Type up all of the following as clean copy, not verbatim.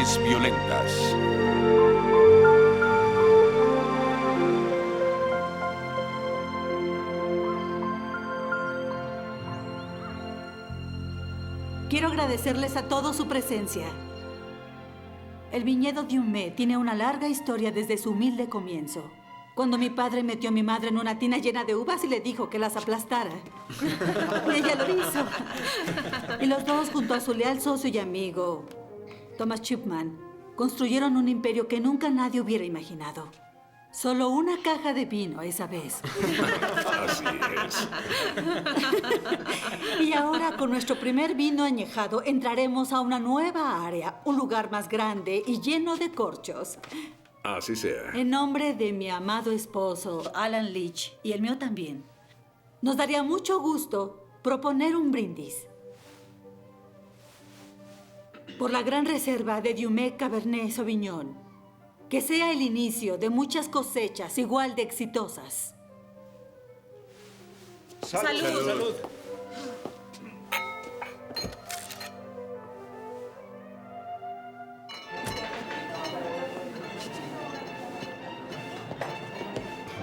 Mujeres violentas. Quiero agradecerles a todos su presencia. El viñedo Diumé tiene una larga historia desde su humilde comienzo. Cuando mi padre metió a mi madre en una tina llena de uvas y le dijo que las aplastara. Y ella lo hizo. Y los dos, junto a su leal socio y amigo, Thomas Chipman, construyeron un imperio que nunca nadie hubiera imaginado. Solo una caja de vino esa vez. Así es. Y ahora, con nuestro primer vino añejado, entraremos a una nueva área, un lugar más grande y lleno de corchos. Así sea. En nombre de mi amado esposo, Alan Leach, y el mío también, nos daría mucho gusto proponer un brindis por la gran reserva de Diumé Cabernet Sauvignon. Que sea el inicio de muchas cosechas igual de exitosas. ¡Salud! ¡Salud!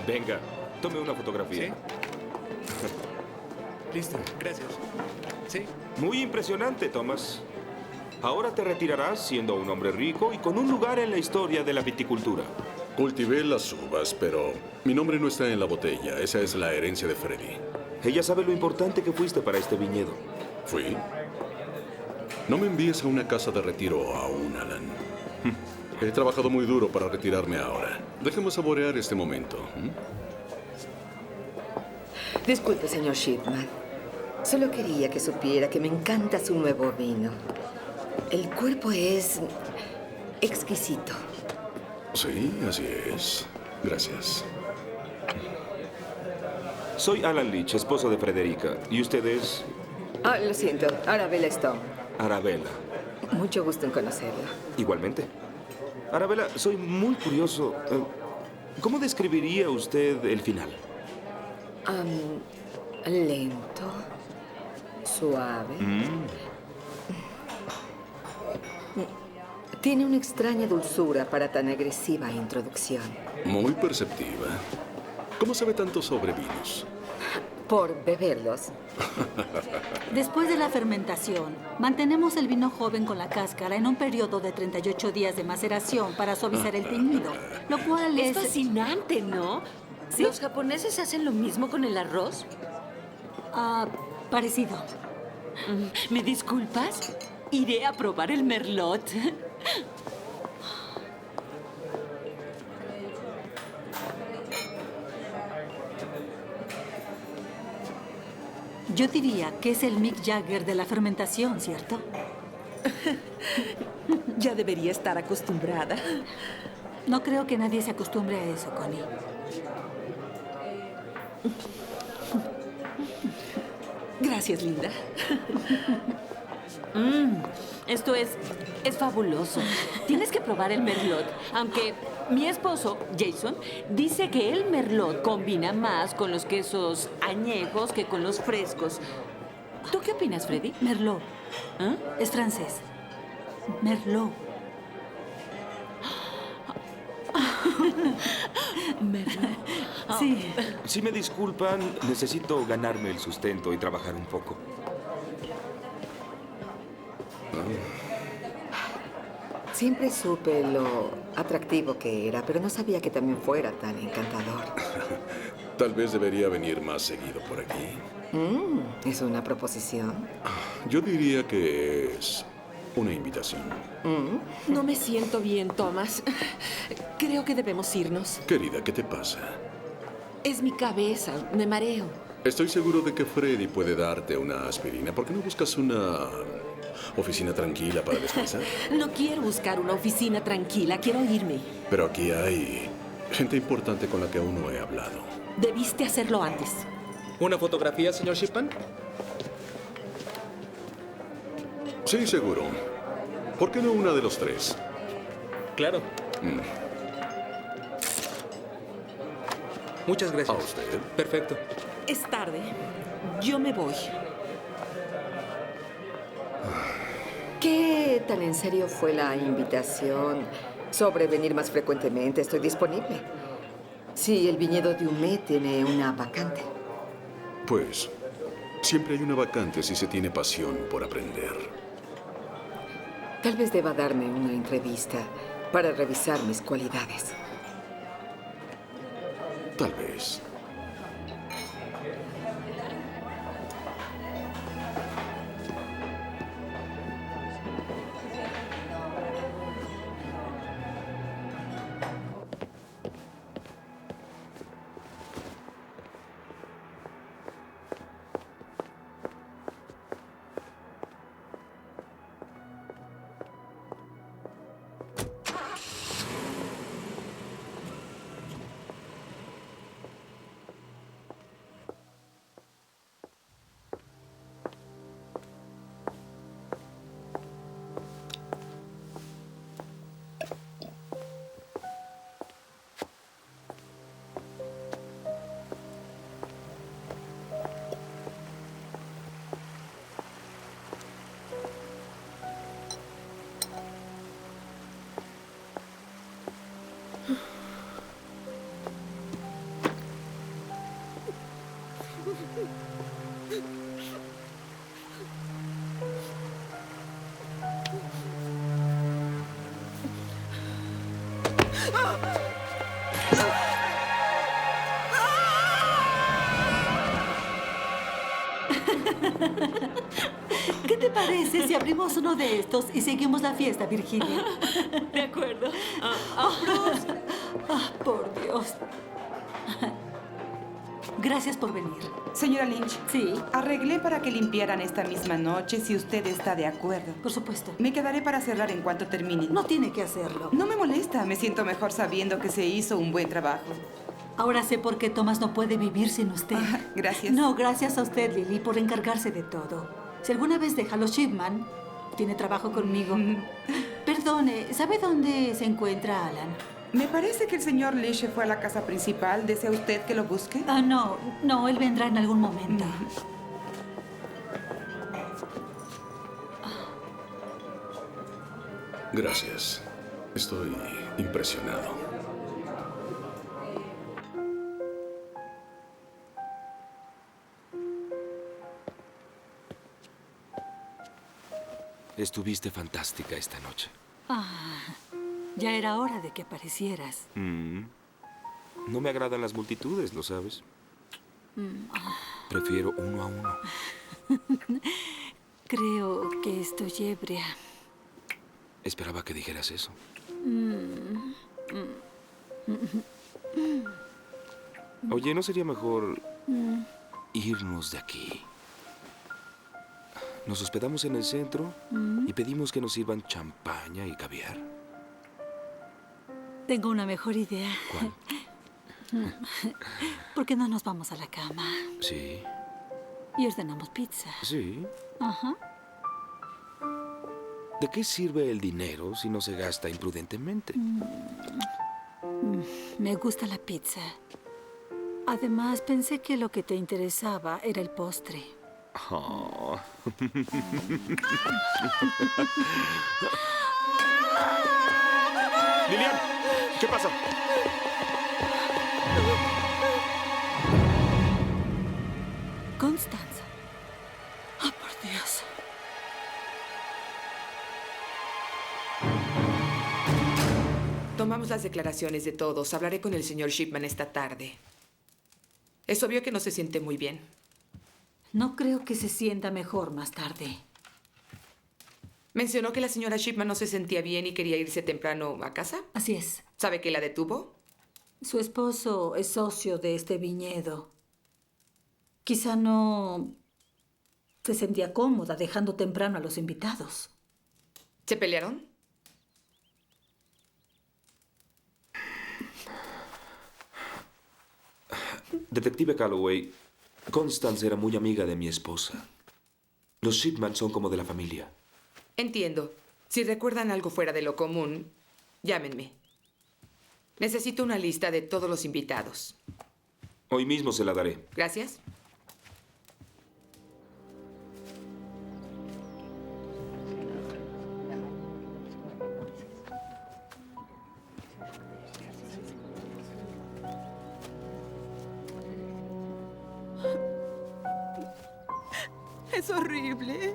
Venga, tome una fotografía. Listo, gracias. ¿Sí? Muy impresionante, Thomas. Ahora te retirarás siendo un hombre rico y con un lugar en la historia de la viticultura. Cultivé las uvas, pero mi nombre no está en la botella. Esa es la herencia de Freddy. Ella sabe lo importante que fuiste para este viñedo. ¿Fui? No me envíes a una casa de retiro aún, Alan. He trabajado muy duro para retirarme ahora. Dejemos saborear este momento. Disculpe, señor Shipman. Solo quería que supiera que me encanta su nuevo vino. El cuerpo es exquisito. Sí, así es. Gracias. Soy Alan Leach, esposo de Frederica. ¿Y usted es? Ah, lo siento. Arabella Stone. Arabella. Mucho gusto en conocerla. Igualmente. Arabella, soy muy curioso. ¿Cómo describiría usted el final? Lento. Suave. Tiene una extraña dulzura para tan agresiva introducción. Muy perceptiva. ¿Cómo sabe tanto sobre vinos? Por beberlos. Después de la fermentación, mantenemos el vino joven con la cáscara en un periodo de 38 días de maceración para suavizar el teñido, lo cual Es es... fascinante, ¿no? ¿Sí? ¿Los japoneses hacen lo mismo con el arroz? Parecido. ¿Me disculpas? Iré a probar el merlot. Yo diría que es el Mick Jagger de la fermentación, ¿cierto? Ya debería estar acostumbrada. No creo que nadie se acostumbre a eso, Connie. Gracias, linda. Esto es fabuloso. Tienes que probar el merlot. Aunque mi esposo, Jason, dice que el merlot combina más con los quesos añejos que con los frescos. ¿Tú qué opinas, Freddy? Merlot. ¿Ah? Es francés. Merlot. Merlot. Sí. Si me disculpan, necesito ganarme el sustento y trabajar un poco. Siempre supe lo atractivo que era, pero no sabía que también fuera tan encantador. Tal vez debería venir más seguido por aquí. ¿Es una proposición? Yo diría que es una invitación. No me siento bien, Thomas. Creo que debemos irnos. Querida, ¿qué te pasa? Es mi cabeza. Me mareo. Estoy seguro de que Freddy puede darte una aspirina. ¿Por qué no buscas una oficina tranquila para descansar? No quiero buscar una oficina tranquila. Quiero irme. Pero aquí hay gente importante con la que aún no he hablado. Debiste hacerlo antes. ¿Una fotografía, señor Shipman? Sí, seguro. ¿Por qué no una de los tres? Claro. Muchas gracias. ¿A usted? Perfecto. Es tarde. Yo me voy. ¿Qué ¿Qué tan en serio fue la invitación sobre venir más frecuentemente? Estoy disponible. Sí, el viñedo de Umé tiene una vacante. Pues, siempre hay una vacante si se tiene pasión por aprender. Tal vez deba darme una entrevista para revisar mis cualidades. Tal vez. ¿Qué te parece si abrimos uno de estos y seguimos la fiesta, Virginia? De acuerdo. Por Dios. Gracias por venir. Señora Lynch, Sí, arreglé para que limpiaran esta misma noche si usted está de acuerdo. por supuesto. Me quedaré para cerrar en cuanto terminen. No tiene que hacerlo. No me molesta, me siento mejor sabiendo que se hizo un buen trabajo. Ahora sé por qué Thomas no puede vivir sin usted. Gracias. No, gracias a usted, Lily, por encargarse de todo. Si alguna vez deja a los Shipman, tiene trabajo conmigo. Perdone, ¿sabe dónde se encuentra Alan? Me parece que el señor Leche fue a la casa principal. ¿Desea usted que lo busque? No, él vendrá en algún momento. Gracias. Estoy impresionado. Estuviste fantástica esta noche. Ya era hora de que aparecieras. No me agradan las multitudes, ¿lo sabes? Prefiero uno a uno. Creo que estoy ebria. Esperaba que dijeras eso. Oye, ¿no sería mejor irnos de aquí? Nos hospedamos en el centro y pedimos que nos sirvan champaña y caviar. Tengo una mejor idea. ¿Cuál? ¿Por qué no nos vamos a la cama Sí, y ordenamos pizza? sí. Ajá. ¿De qué sirve el dinero si no se gasta imprudentemente? Me gusta la pizza. Además, pensé que lo que te interesaba era el postre. Oh. Lilian, ¿qué pasa? Constanza. Oh, por Dios. Tomamos las declaraciones de todos. Hablaré con el señor Shipman esta tarde. Es obvio que no se siente muy bien. No creo que se sienta mejor más tarde. Mencionó que la señora Shipman no se sentía bien y quería irse temprano a casa. Así es. ¿Sabe qué la detuvo? Su esposo es socio de este viñedo. Quizá no se sentía cómoda dejando temprano a los invitados. ¿Se pelearon? Detective Calloway, Constance era muy amiga de mi esposa. Los Shipman son como de la familia. Entiendo. Si recuerdan algo fuera de lo común, llámenme. Necesito una lista de todos los invitados. Hoy mismo se la daré. Gracias. Es horrible.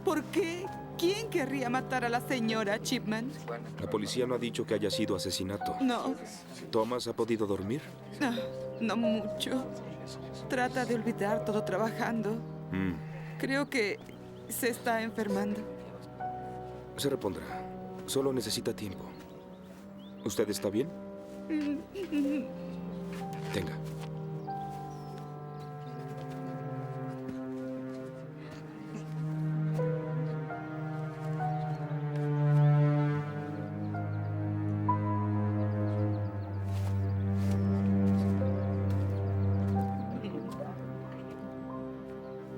¿Por qué? ¿Quién querría matar a la señora Chipman? La policía no ha dicho que haya sido asesinato. No, ¿Thomas ha podido dormir? no mucho. Trata de olvidar todo trabajando. Creo que se está enfermando. Se repondrá. Solo necesita tiempo. ¿Usted está bien? Tenga.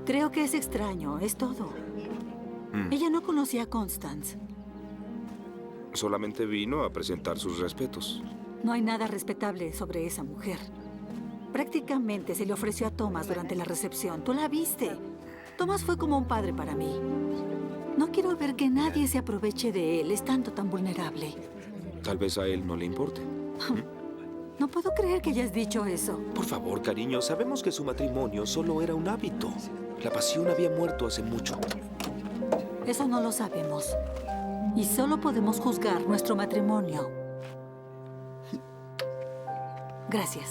Creo que es extraño, es todo. Ella no conocía a Constance. Solamente vino a presentar sus respetos. No hay nada respetable sobre esa mujer. Prácticamente se le ofreció a Thomas durante la recepción. Tú la viste. Thomas fue como un padre para mí. No quiero ver que nadie se aproveche de él, estando tan vulnerable. Tal vez a él no le importe. No puedo creer que hayas dicho eso. Por favor, cariño, sabemos que su matrimonio solo era un hábito. La pasión había muerto hace mucho. Eso no lo sabemos. Y solo podemos juzgar nuestro matrimonio. Gracias.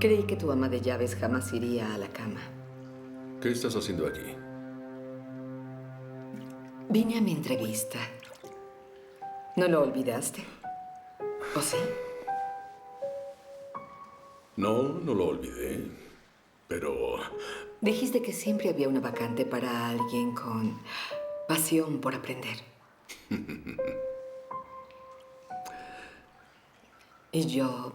Creí que tu ama de llaves jamás iría a la cama. ¿Qué estás haciendo aquí? Vine a mi entrevista. ¿No lo olvidaste? ¿O sí? No, no lo olvidé. Pero Dijiste que siempre había una vacante para alguien con pasión por aprender. Y yo...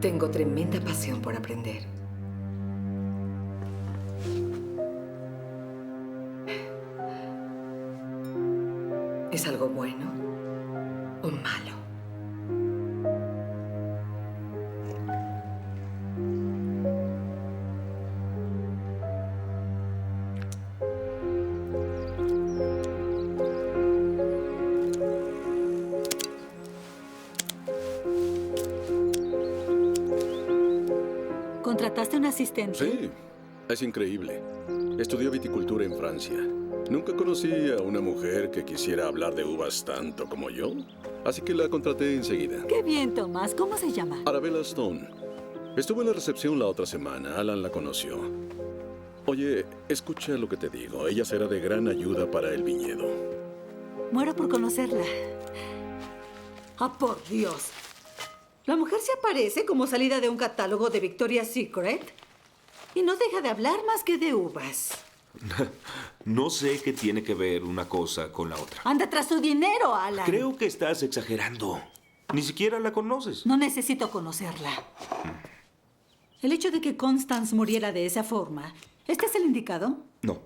tengo tremenda pasión por aprender. ¿Es algo bueno o malo? ¿Contrataste un asistente? sí, es increíble. Estudió viticultura en Francia. Nunca conocí a una mujer que quisiera hablar de uvas tanto como yo. Así que la contraté enseguida. Qué bien, Tomás. ¿Cómo se llama? Arabella Stone. Estuvo en la recepción la otra semana. Alan la conoció. Oye, escucha lo que te digo. Ella será de gran ayuda para el viñedo. Muero por conocerla. ¡Ah, por Dios! La mujer se aparece como salida de un catálogo de Victoria's Secret y no deja de hablar más que de uvas. No sé qué tiene que ver una cosa con la otra. Anda tras su dinero, Alan. Creo que estás exagerando. Ni siquiera la conoces. No necesito conocerla. El hecho de que Constance muriera de esa forma, ¿este es el indicado? No.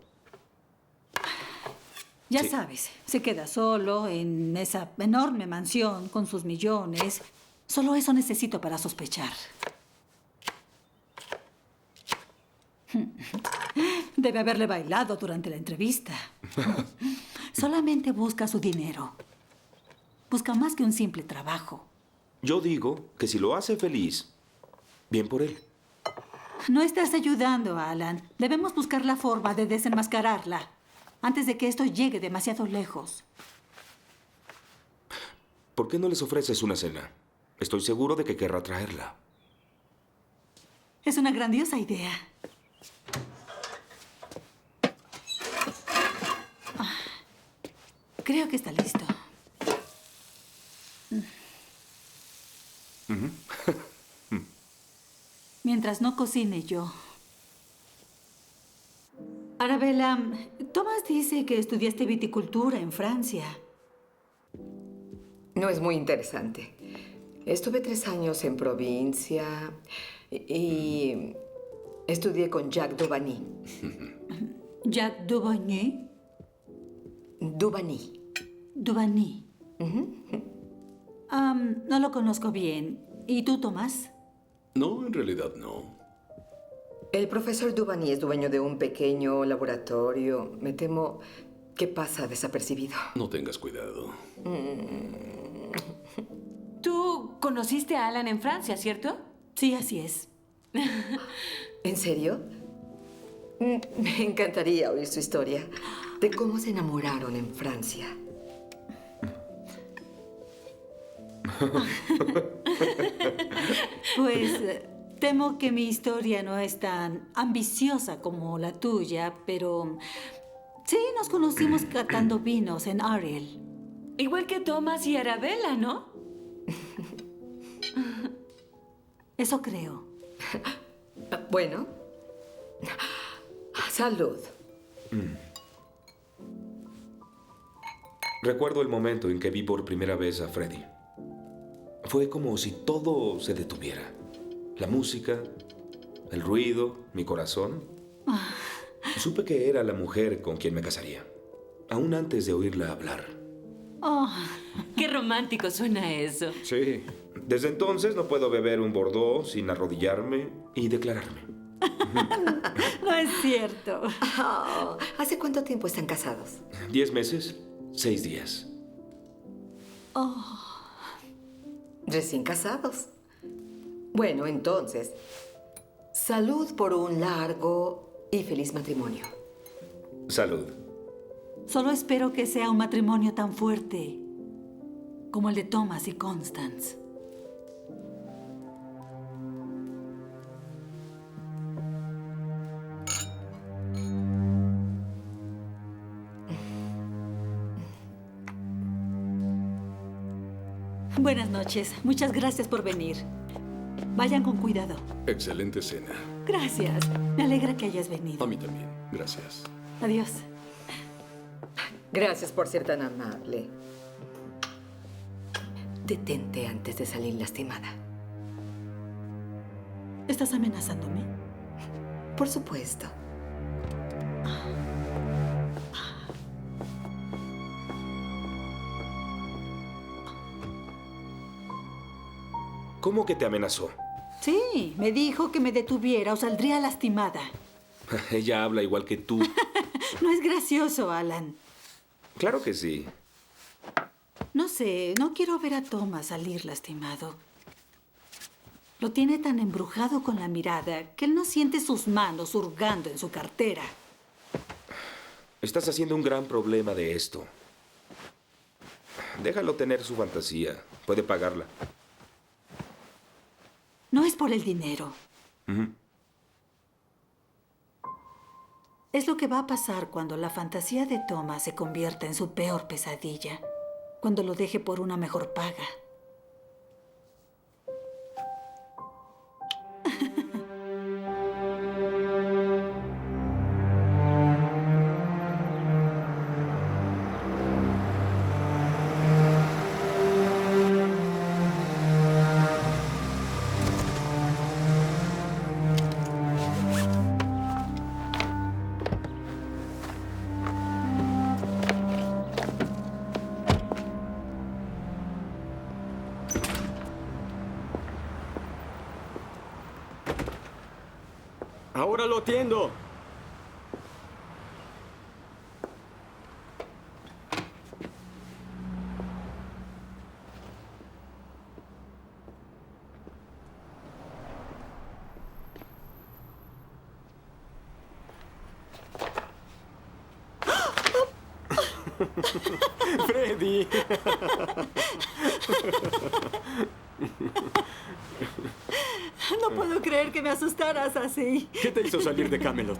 Ya Sí. sabes, se queda solo en esa enorme mansión con sus millones. Solo eso necesito para sospechar. Debe haberle bailado durante la entrevista. Solamente busca su dinero. Busca más que un simple trabajo. Yo digo que si lo hace feliz, bien por él. No estás ayudando, Alan. Debemos buscar la forma de desenmascararla antes de que esto llegue demasiado lejos. ¿Por qué no les ofreces una cena? Estoy seguro de que querrá traerla. Es una grandiosa idea. Creo que que está listo. Mientras no cocine yo. Arabella, Thomas dice que estudiaste viticultura en Francia. No es muy interesante. Estuve 3 años en provincia y estudié con Jacques Duvany. ¿Jacques Duvany? Duvany. Duvany. No lo conozco bien. ¿Y tú, Tomás? No, en realidad no. El profesor Duvany es dueño de un pequeño laboratorio. Me temo que pasa desapercibido. No tengas cuidado. Tú conociste a Alan en Francia, ¿cierto? Sí, así es. ¿En serio? Me encantaría oír su historia de cómo se enamoraron en Francia. Pues temo que mi historia no es tan ambiciosa como la tuya, pero sí nos conocimos catando vinos en Ariel. Igual que Thomas y Arabella, ¿no? Eso creo. Bueno, salud. Recuerdo el momento en que vi por primera vez a Freddie. Fue como si todo se detuviera. La música, el ruido, mi corazón. Supe que era la mujer con quien me casaría, aún antes de oírla hablar. Oh, Qué romántico suena eso. Sí. Desde entonces no puedo beber un Bordeaux sin arrodillarme y declararme. no es cierto. Oh, ¿hace cuánto tiempo están casados? 10 meses, 6 días. Recién casados. Bueno, entonces, salud por un largo y feliz matrimonio. Salud. Solo espero que sea un matrimonio tan fuerte como el de Thomas y Constance. Buenas noches. Muchas gracias por venir. Vayan con cuidado. Excelente cena. Gracias. Me alegra que hayas venido. A mí también. Gracias. Adiós. Gracias por ser tan amable. Detente antes de salir lastimada. ¿Estás amenazándome? Por supuesto. ¿Cómo que te amenazó? Sí, me dijo que me detuviera o saldría lastimada. Ella habla igual que tú. No es gracioso, Alan. Claro que sí. No sé, no quiero ver a Thomas salir lastimado. Lo tiene tan embrujado con la mirada que él no siente sus manos hurgando en su cartera. Estás haciendo un gran problema de esto. Déjalo tener su fantasía. Puede pagarla. No es por el dinero. Es lo que va a pasar cuando la fantasía de Thomas se convierta en su peor pesadilla. Cuando lo deje por una mejor paga. Ahora lo atiendo. Freddy. No puedo creer que me asustaras así. ¿Qué te hizo salir de Camelot?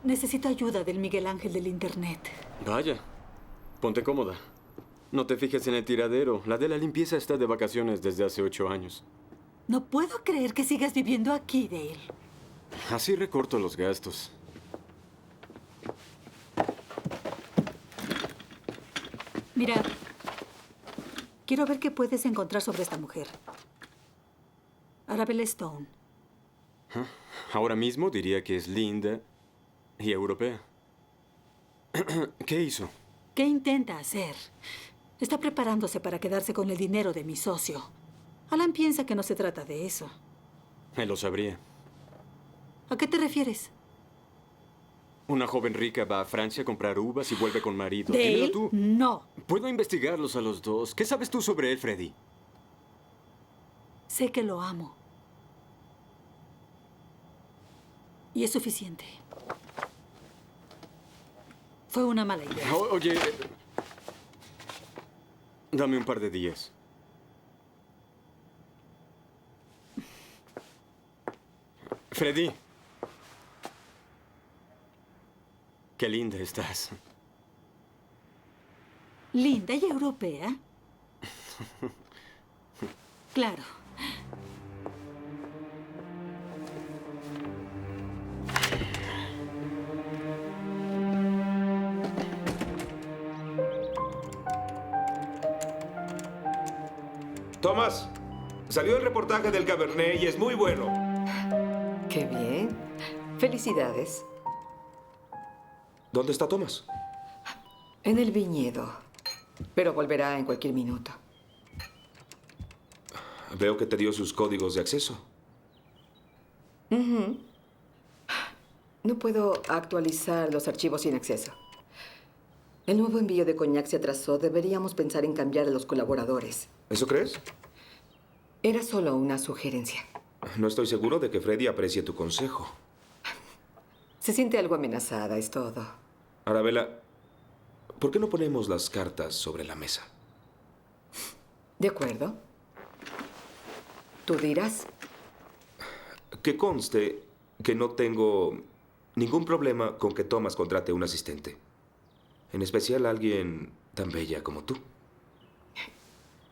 Necesito ayuda del Miguel Ángel del Internet. Vaya, ponte cómoda. No te fijes en el tiradero. La de la limpieza está de vacaciones desde hace 8 años. No puedo creer que sigas viviendo aquí, Dale. Así recorto los gastos. Mira, quiero ver qué puedes encontrar sobre esta mujer. Arabella Stone. Ahora mismo diría que es linda y europea. ¿Qué hizo? ¿Qué intenta hacer? Está preparándose para quedarse con el dinero de mi socio. Alan piensa que no se trata de eso. Él lo sabría. ¿A qué te refieres? Una joven rica va a Francia a comprar uvas y vuelve con marido. ¿Dale? Dímelo tú. No. Puedo investigarlos a los dos. ¿Qué sabes tú sobre él, Freddy? Sé que lo amo. Y es suficiente. Fue una mala idea. Oye, dame un par de días. Freddy. Qué linda estás. ¿Linda y europea? Claro. Thomas, salió el reportaje del Cabernet y es muy bueno. Qué bien. Felicidades. ¿Dónde está Thomas? En el viñedo. Pero volverá en cualquier minuto. Veo que te dio sus códigos de acceso. No puedo actualizar los archivos sin acceso. El nuevo envío de coñac se atrasó. Deberíamos pensar en cambiar a los colaboradores. ¿Eso crees? Era solo una sugerencia. No estoy seguro de que Freddy aprecie tu consejo. Se siente algo amenazada, es todo. Arabella, ¿por qué no ponemos las cartas sobre la mesa? ¿De acuerdo? Tú dirás. Que conste que no tengo ningún problema con que Thomas contrate un asistente. En especial a alguien tan bella como tú.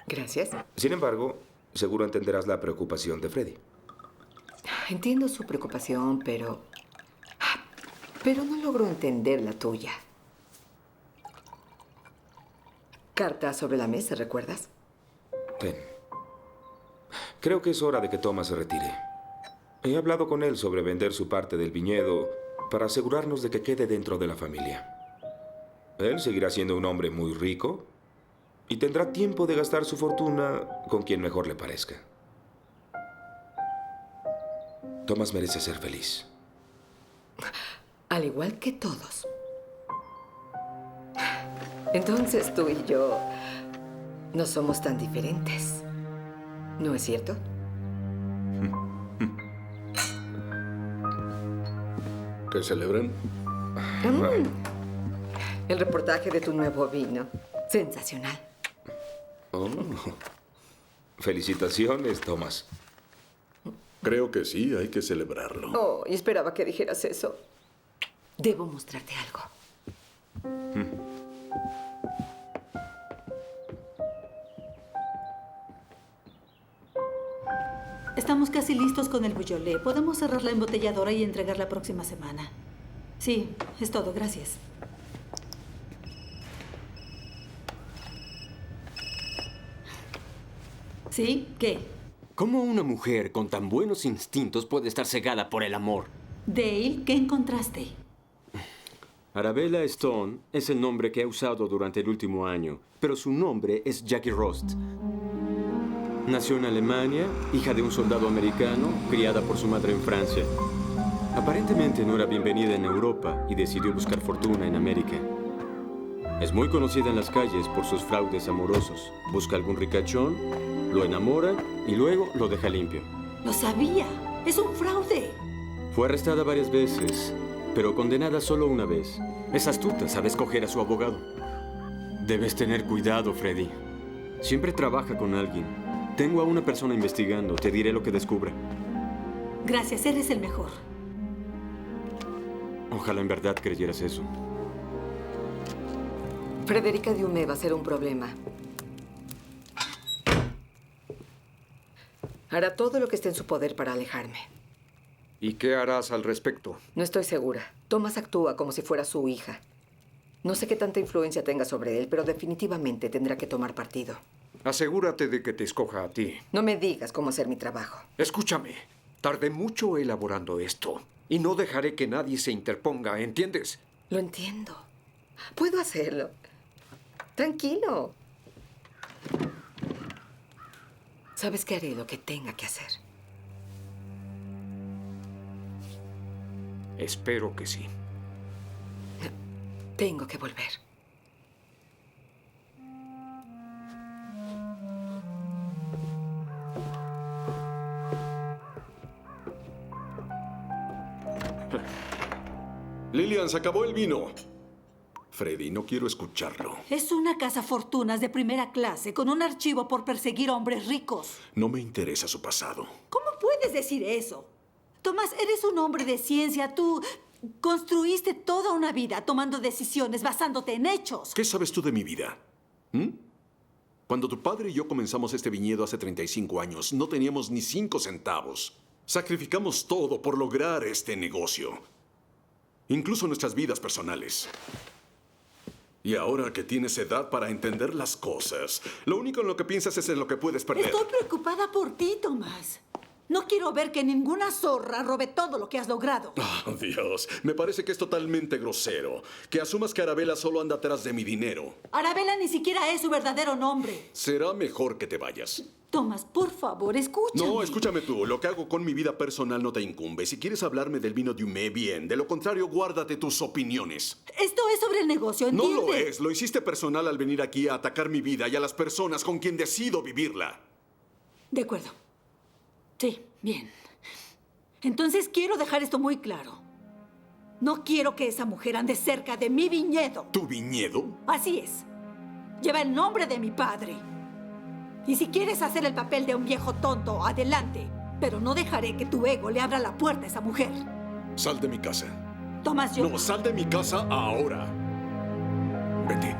Gracias. Sin embargo, seguro entenderás la preocupación de Freddy. Entiendo su preocupación, pero no logro entender la tuya. Carta sobre la mesa, ¿recuerdas? Ten. Creo que es hora de que Thomas se retire. He hablado con él sobre vender su parte del viñedo para asegurarnos de que quede dentro de la familia. Él seguirá siendo un hombre muy rico y tendrá tiempo de gastar su fortuna con quien mejor le parezca. Thomas merece ser feliz. Al igual que todos. Entonces tú y yo no somos tan diferentes. ¿No es cierto? ¿Qué celebran? El reportaje de tu nuevo vino. Sensacional. Oh, Felicitaciones, Thomas. creo que sí, hay que celebrarlo. Oh, y esperaba que dijeras eso. Debo mostrarte algo. Estamos casi listos con el Beaujolais. Podemos cerrar la embotelladora y entregar la próxima semana. Sí, es todo. Gracias. ¿Sí? ¿Qué? ¿Cómo una mujer con tan buenos instintos puede estar cegada por el amor? Dale, ¿qué encontraste? Arabella Stone es el nombre que he usado durante el último año, pero su nombre es Jackie Rost. Nació en Alemania, hija de un soldado americano, criada por su madre en Francia. Aparentemente no era bienvenida en Europa y decidió buscar fortuna en América. Es muy conocida en las calles por sus fraudes amorosos. Busca algún ricachón, lo enamora y luego lo deja limpio. ¡Lo sabía! ¡Es un fraude! Fue arrestada varias veces, pero condenada solo una vez. Es astuta, sabe escoger a su abogado. Debes tener cuidado, Freddy. Siempre trabaja con alguien. Tengo a una persona investigando. Te diré lo que descubra. Gracias, eres el mejor. Ojalá en verdad creyeras eso. Frederica Dumé va a ser un problema. Hará todo lo que esté en su poder para alejarme. ¿Y qué harás al respecto? No estoy segura. Thomas actúa como si fuera su hija. No sé qué tanta influencia tenga sobre él, pero definitivamente tendrá que tomar partido. Asegúrate de que te escoja a ti. No me digas cómo hacer mi trabajo. Escúchame. Tardé mucho elaborando esto. Y no dejaré que nadie se interponga, ¿entiendes? Lo entiendo. Puedo hacerlo. Tranquilo. Sabes que haré lo que tenga que hacer. Espero que sí. Tengo que volver. Lillian, se acabó el vino. Freddy, no quiero escucharlo. Es una cazafortunas de primera clase con un archivo por perseguir a hombres ricos. No me interesa su pasado. ¿Cómo puedes decir eso? Tomás, eres un hombre de ciencia. Tú construiste toda una vida tomando decisiones basándote en hechos. ¿Qué sabes tú de mi vida? Cuando tu padre y yo comenzamos este viñedo hace 35 años, no teníamos ni 5 centavos. Sacrificamos todo por lograr este negocio. Incluso nuestras vidas personales. Y ahora que tienes edad para entender las cosas, lo único en lo que piensas es en lo que puedes perder. Estoy preocupada por ti, Tomás. No quiero ver que ninguna zorra robe todo lo que has logrado. Oh, Dios, me parece que es totalmente grosero. Que asumas que Arabella solo anda atrás de mi dinero. Arabella ni siquiera es su verdadero nombre. Será mejor que te vayas. Tomás, por favor, escúchame. No, escúchame tú. Lo que hago con mi vida personal no te incumbe. Si quieres hablarme del vino Dumé, bien. De lo contrario, guárdate tus opiniones. Esto es sobre el negocio, ¿entiendes? No lo es. Lo hiciste personal al venir aquí a atacar mi vida y a las personas con quien decido vivirla. De acuerdo. Sí, bien. Entonces quiero dejar esto muy claro. No quiero que esa mujer ande cerca de mi viñedo. ¿Tu viñedo? Así es. Lleva el nombre de mi padre. Y si quieres hacer el papel de un viejo tonto, adelante. Pero no dejaré que tu ego le abra la puerta a esa mujer. Sal de mi casa. Tomás, yo... No, sal de mi casa ahora. Vete.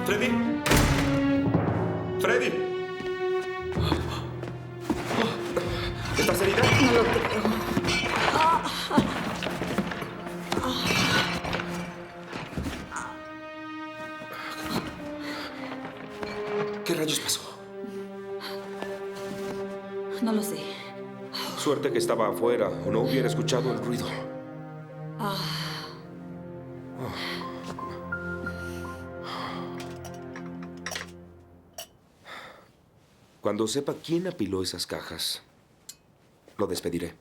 ¡Freddy! ¡Freddy! ¿Estás herida? No lo creo. ¿Qué rayos pasó? No lo sé. Suerte que estaba afuera o no hubiera escuchado el ruido. Cuando sepa quién apiló esas cajas, lo despediré.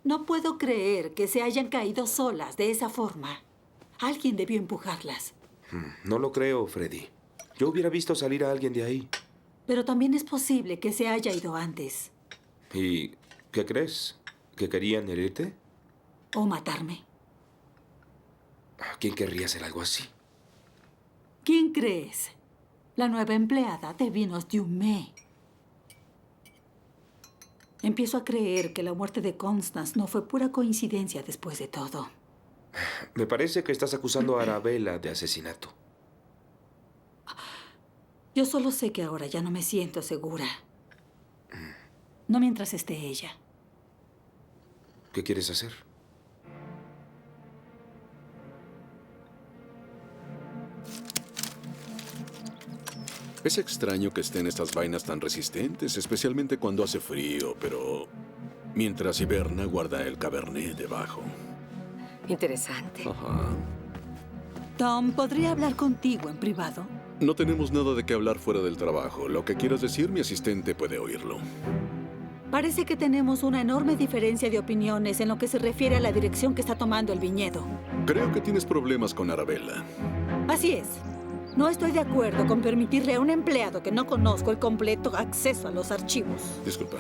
No puedo creer que se hayan caído solas de esa forma. Alguien debió empujarlas. No lo creo, Freddy. Yo hubiera visto salir a alguien de ahí. Pero también es posible que se haya ido antes. ¿Y qué crees? ¿Que querían herirte? O matarme. ¿Quién querría hacer algo así? ¿Quién crees? La nueva empleada de vinos Dumé. Empiezo a creer que la muerte de Constance no fue pura coincidencia después de todo. Me parece que estás acusando a Arabella de asesinato. Yo solo sé que ahora ya no me siento segura. No mientras esté ella. ¿Qué quieres hacer? Es extraño que estén estas vainas tan resistentes, especialmente cuando hace frío, pero mientras hiberna guarda el cabernet debajo. Interesante. Ajá. Tom, ¿podría hablar contigo en privado? No tenemos nada de qué hablar fuera del trabajo. Lo que quieras decir, mi asistente puede oírlo. Parece que tenemos una enorme diferencia de opiniones en lo que se refiere a la dirección que está tomando el viñedo. Creo que tienes problemas con Arabella. Así es. No estoy de acuerdo con permitirle a un empleado que no conozco el completo acceso a los archivos. Disculpa.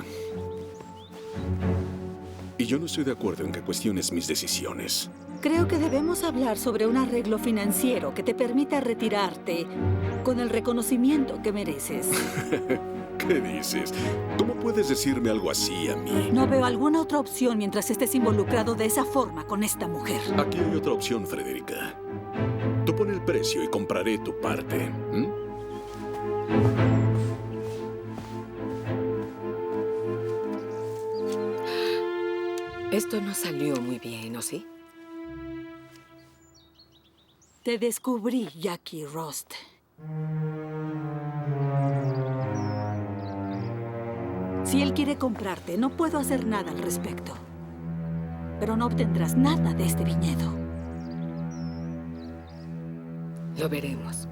Y yo no estoy de acuerdo en que cuestiones mis decisiones. Creo que debemos hablar sobre un arreglo financiero que te permita retirarte con el reconocimiento que mereces. ¿Qué dices? ¿Cómo puedes decirme algo así a mí? No veo alguna otra opción mientras estés involucrado de esa forma con esta mujer. Aquí hay otra opción, Frederica. Tú pon el precio y compraré tu parte. Esto no salió muy bien, ¿o sí? Te descubrí, Jackie Rost. Si él quiere comprarte, no puedo hacer nada al respecto. Pero no obtendrás nada de este viñedo. Lo veremos.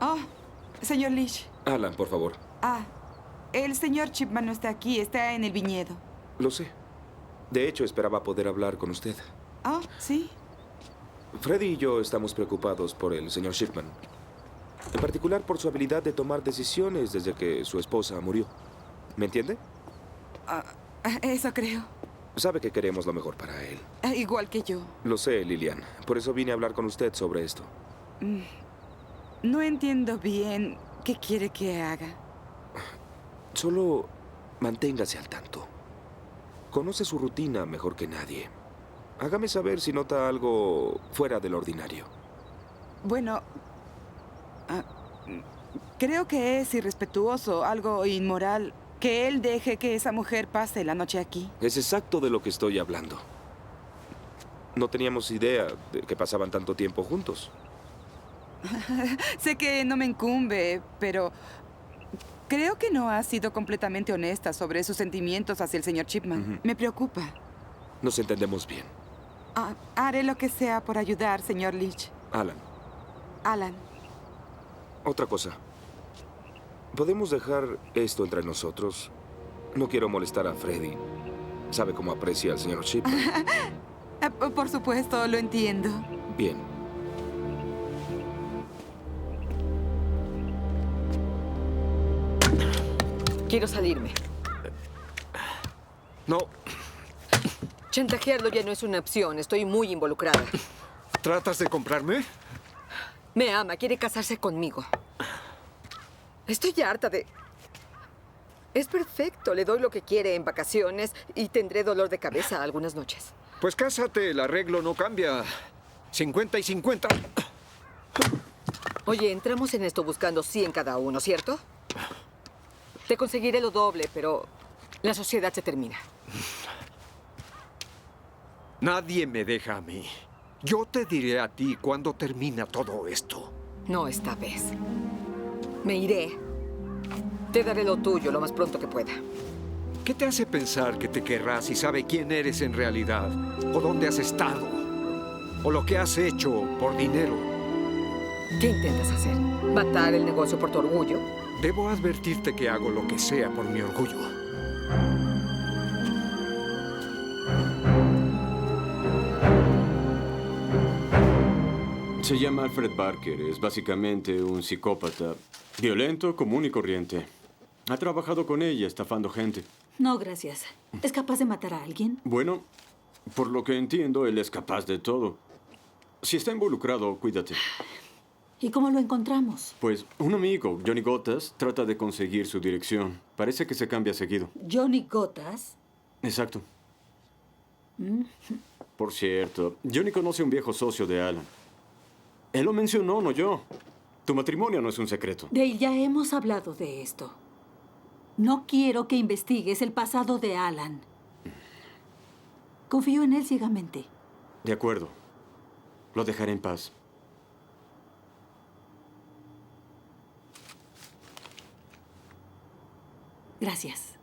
Oh, señor Leach. Alan, por favor. El señor Chipman no está aquí, está en el viñedo. Lo sé. De hecho, esperaba poder hablar con usted. Oh, sí. Freddy y yo estamos preocupados por el señor Shipman. En particular por su habilidad de tomar decisiones desde que su esposa murió. ¿Me entiende? Eso creo. Sabe que queremos lo mejor para él. Igual que yo. Lo sé, Lilian. Por eso vine a hablar con usted sobre esto. No entiendo bien qué quiere que haga. Solo manténgase al tanto. Conoce su rutina mejor que nadie. Hágame saber si nota algo fuera del ordinario. Bueno, creo que es irrespetuoso, algo inmoral, que él deje que esa mujer pase la noche aquí. Es exacto de lo que estoy hablando. No teníamos idea de que pasaban tanto tiempo juntos. Sé que no me incumbe, pero creo que no ha sido completamente honesta sobre sus sentimientos hacia el señor Chipman. Me preocupa. Nos entendemos bien. Haré lo que sea por ayudar, señor Leach. Alan. Otra cosa. ¿Podemos dejar esto entre nosotros? No quiero molestar a Freddy. Sabe cómo aprecia al señor Chipman. Por supuesto, lo entiendo. Bien. Quiero salirme. No. Chantajearlo ya no es una opción. Estoy muy involucrada. ¿Tratas de comprarme? Me ama, quiere casarse conmigo. Estoy harta de... Es perfecto, le doy lo que quiere en vacaciones y tendré dolor de cabeza algunas noches. Pues cásate, el arreglo no cambia. 50 y 50. Oye, entramos en esto buscando 100 cada uno, ¿cierto? Te conseguiré lo doble, pero la sociedad se termina. Nadie me deja a mí. Yo te diré a ti cuándo termina todo esto. No esta vez. Me iré. Te daré lo tuyo lo más pronto que pueda. ¿Qué te hace pensar que te querrás y sabe quién eres en realidad? ¿O dónde has estado? ¿O lo que has hecho por dinero? ¿Qué intentas hacer? ¿Matar el negocio por tu orgullo? Debo advertirte que hago lo que sea por mi orgullo. Se llama Alfred Barker. Es básicamente un psicópata. Violento, común y corriente. Ha trabajado con ella, estafando gente. No, gracias. ¿Es capaz de matar a alguien? Bueno, por lo que entiendo, él es capaz de todo. Si está involucrado, cuídate. ¿Y cómo lo encontramos? Pues un amigo, Johnny Gotas, trata de conseguir su dirección. Parece que se cambia seguido. ¿Johnny Gotas? Exacto. Por cierto, Johnny conoce a un viejo socio de Alan. Él lo mencionó, no yo. Tu matrimonio no es un secreto. Dale, ya hemos hablado de esto. No quiero que investigues el pasado de Alan. Confío en él ciegamente. De acuerdo. Lo dejaré en paz. Gracias.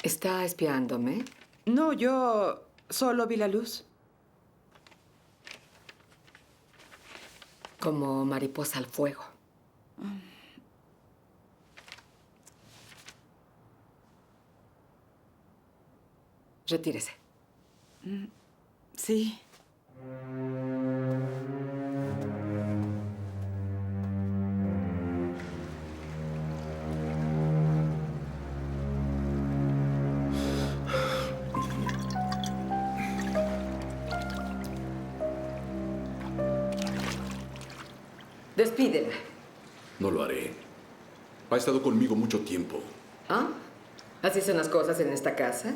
¿Está espiándome? No, yo solo vi la luz. Como mariposa al fuego. Retírese. Sí. Despídela. No lo haré. Ha estado conmigo mucho tiempo. ¿Ah? ¿Así son las cosas en esta casa?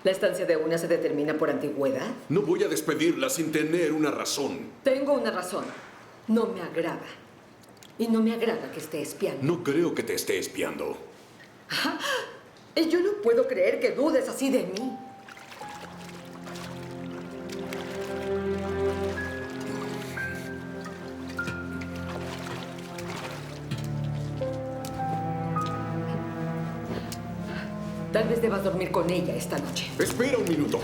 ¿La estancia de una se determina por antigüedad? No voy a despedirla sin tener una razón. Tengo una razón. No me agrada. Y no me agrada que esté espiando. No creo que te esté espiando. Y yo no puedo creer que dudes así de mí. Tal vez debas dormir con ella esta noche. Espera un minuto.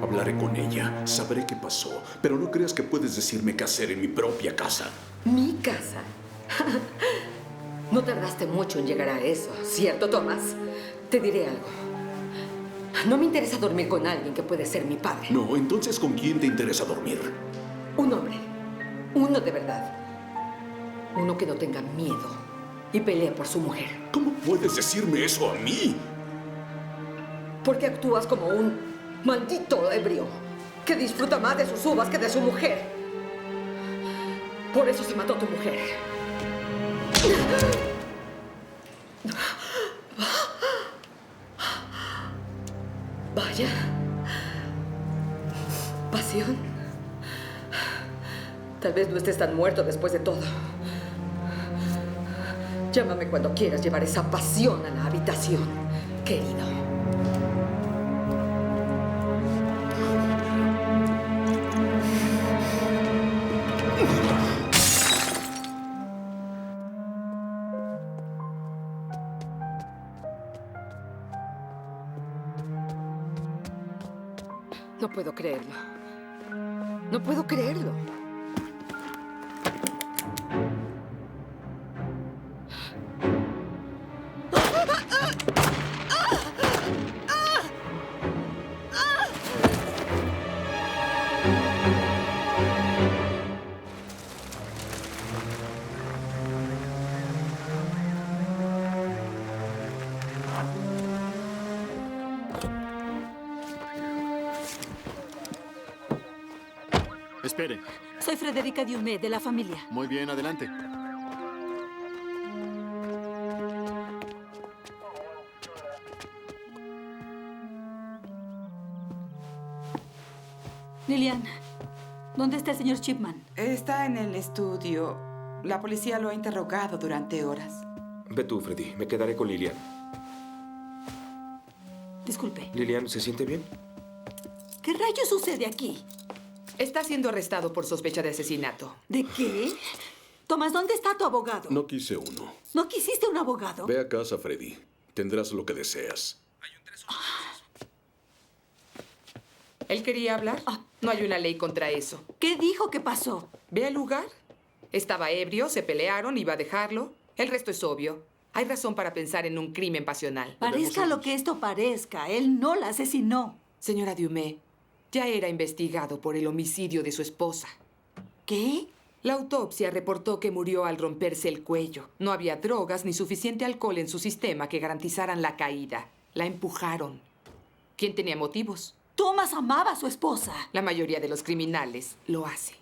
Hablaré con ella, sabré qué pasó, pero no creas que puedes decirme qué hacer en mi propia casa. ¿Mi casa? No tardaste mucho en llegar a eso, ¿cierto, Thomas? Te diré algo. No me interesa dormir con alguien que puede ser mi padre. No, entonces ¿con quién te interesa dormir? Un hombre. Uno de verdad. Uno que no tenga miedo y pelee por su mujer. ¿Cómo puedes decirme eso a mí? Porque actúas como un maldito ebrio que disfruta más de sus uvas que de su mujer. Por eso se mató tu mujer. Vaya. Pasión. Tal vez no estés tan muerto después de todo. Llámame cuando quieras llevar esa pasión a la habitación, querido. No puedo creerlo. No puedo creerlo. Espere. Soy Frederica Diumé, de la familia. Muy bien, adelante. Lillian, ¿dónde está el señor Chipman? Está en el estudio. La policía lo ha interrogado durante horas. Ve tú, Freddy. Me quedaré con Lillian. Disculpe. Lillian, ¿se siente bien? ¿Qué rayos sucede aquí? Está siendo arrestado por sospecha de asesinato. ¿De qué? Tomás, ¿dónde está tu abogado? No quise uno. ¿No quisiste un abogado? Ve a casa, Freddy. Tendrás lo que deseas. ¿Él quería hablar? No hay una ley contra eso. ¿Qué dijo que pasó? Ve al lugar. Estaba ebrio, se pelearon, iba a dejarlo. El resto es obvio. Hay razón para pensar en un crimen pasional. Parezca lo que esto parezca, él no la asesinó. Señora Dumais, ya era investigado por el homicidio de su esposa. ¿Qué? La autopsia reportó que murió al romperse el cuello. No había drogas ni suficiente alcohol en su sistema que garantizaran la caída. La empujaron. ¿Quién tenía motivos? Thomas amaba a su esposa. La mayoría de los criminales lo hace.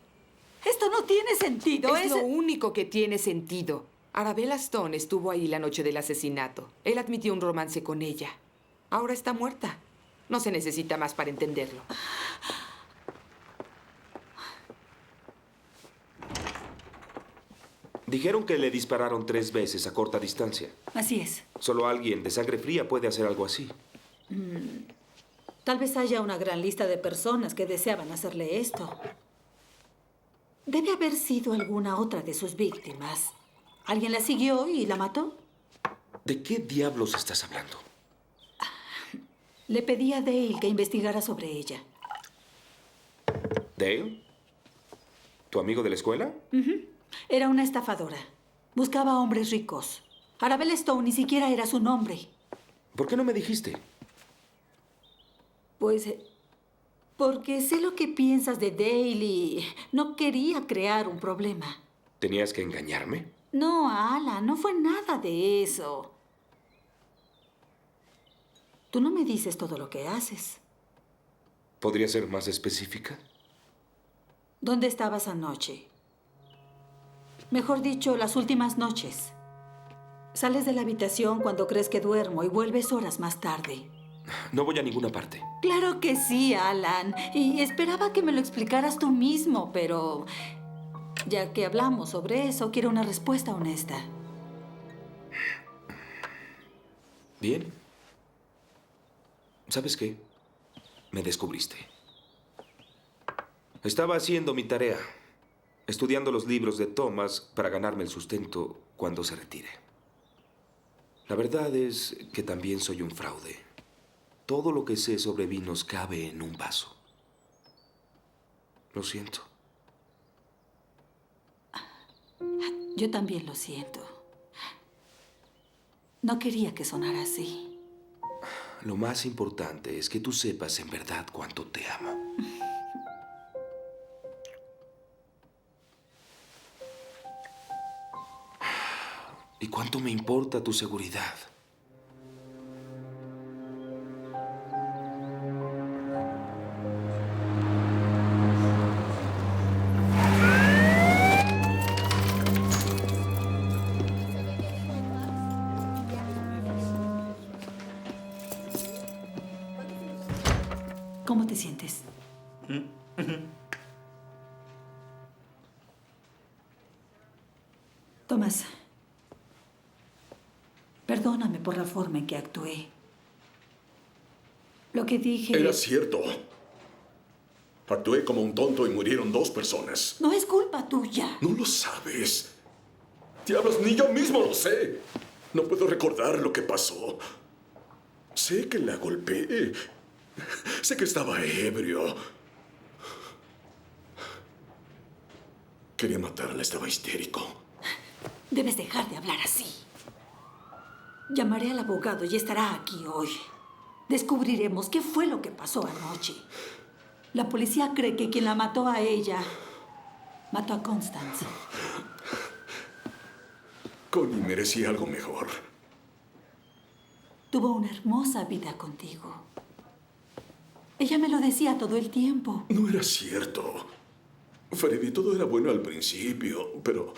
Esto no tiene sentido. Es lo único que tiene sentido. Arabella Stone estuvo ahí la noche del asesinato. Él admitió un romance con ella. Ahora está muerta. No se necesita más para entenderlo. Dijeron que le dispararon 3 veces a corta distancia. Así es. Solo alguien de sangre fría puede hacer algo así. Tal vez haya una gran lista de personas que deseaban hacerle esto. Debe haber sido alguna otra de sus víctimas. ¿Alguien la siguió y la mató? ¿De qué diablos estás hablando? Le pedí a Dale que investigara sobre ella. ¿Dale? ¿Tu amigo de la escuela? Era una estafadora. Buscaba hombres ricos. Arabella Stone ni siquiera era su nombre. ¿Por qué no me dijiste? Pues porque sé lo que piensas de Dale y no quería crear un problema. ¿Tenías que engañarme? No, Alan, no fue nada de eso. Tú no me dices todo lo que haces. ¿Podría ser más específica? ¿Dónde estabas anoche? Mejor dicho, las últimas noches. Sales de la habitación cuando crees que duermo y vuelves horas más tarde. No voy a ninguna parte. Claro que sí, Alan. Y esperaba que me lo explicaras tú mismo, pero ya que hablamos sobre eso, quiero una respuesta honesta. Bien. ¿Sabes qué? Me descubriste. Estaba haciendo mi tarea, estudiando los libros de Thomas para ganarme el sustento cuando se retire. La verdad es que también soy un fraude. Todo lo que sé sobre vinos cabe en un vaso. Lo siento. Yo también lo siento. No quería que sonara así. Lo más importante es que tú sepas en verdad cuánto te amo. ¿Y cuánto me importa tu seguridad? ¿Cómo te sientes? Thomas, perdóname por la forma en que actué. Lo que dije... Era cierto. Actué como un tonto y murieron 2 personas. No es culpa tuya. No lo sabes. Diablos, ni yo mismo lo sé. No puedo recordar lo que pasó. Sé que la golpeé. Sé que estaba ebrio. Quería matarla, estaba histérico. Debes dejar de hablar así. Llamaré al abogado y estará aquí hoy. Descubriremos qué fue lo que pasó anoche. La policía cree que quien la mató a ella mató a Constance. Connie merecía algo mejor. Tuvo una hermosa vida contigo. Ella me lo decía todo el tiempo. No era cierto. Freddy, todo era bueno al principio, pero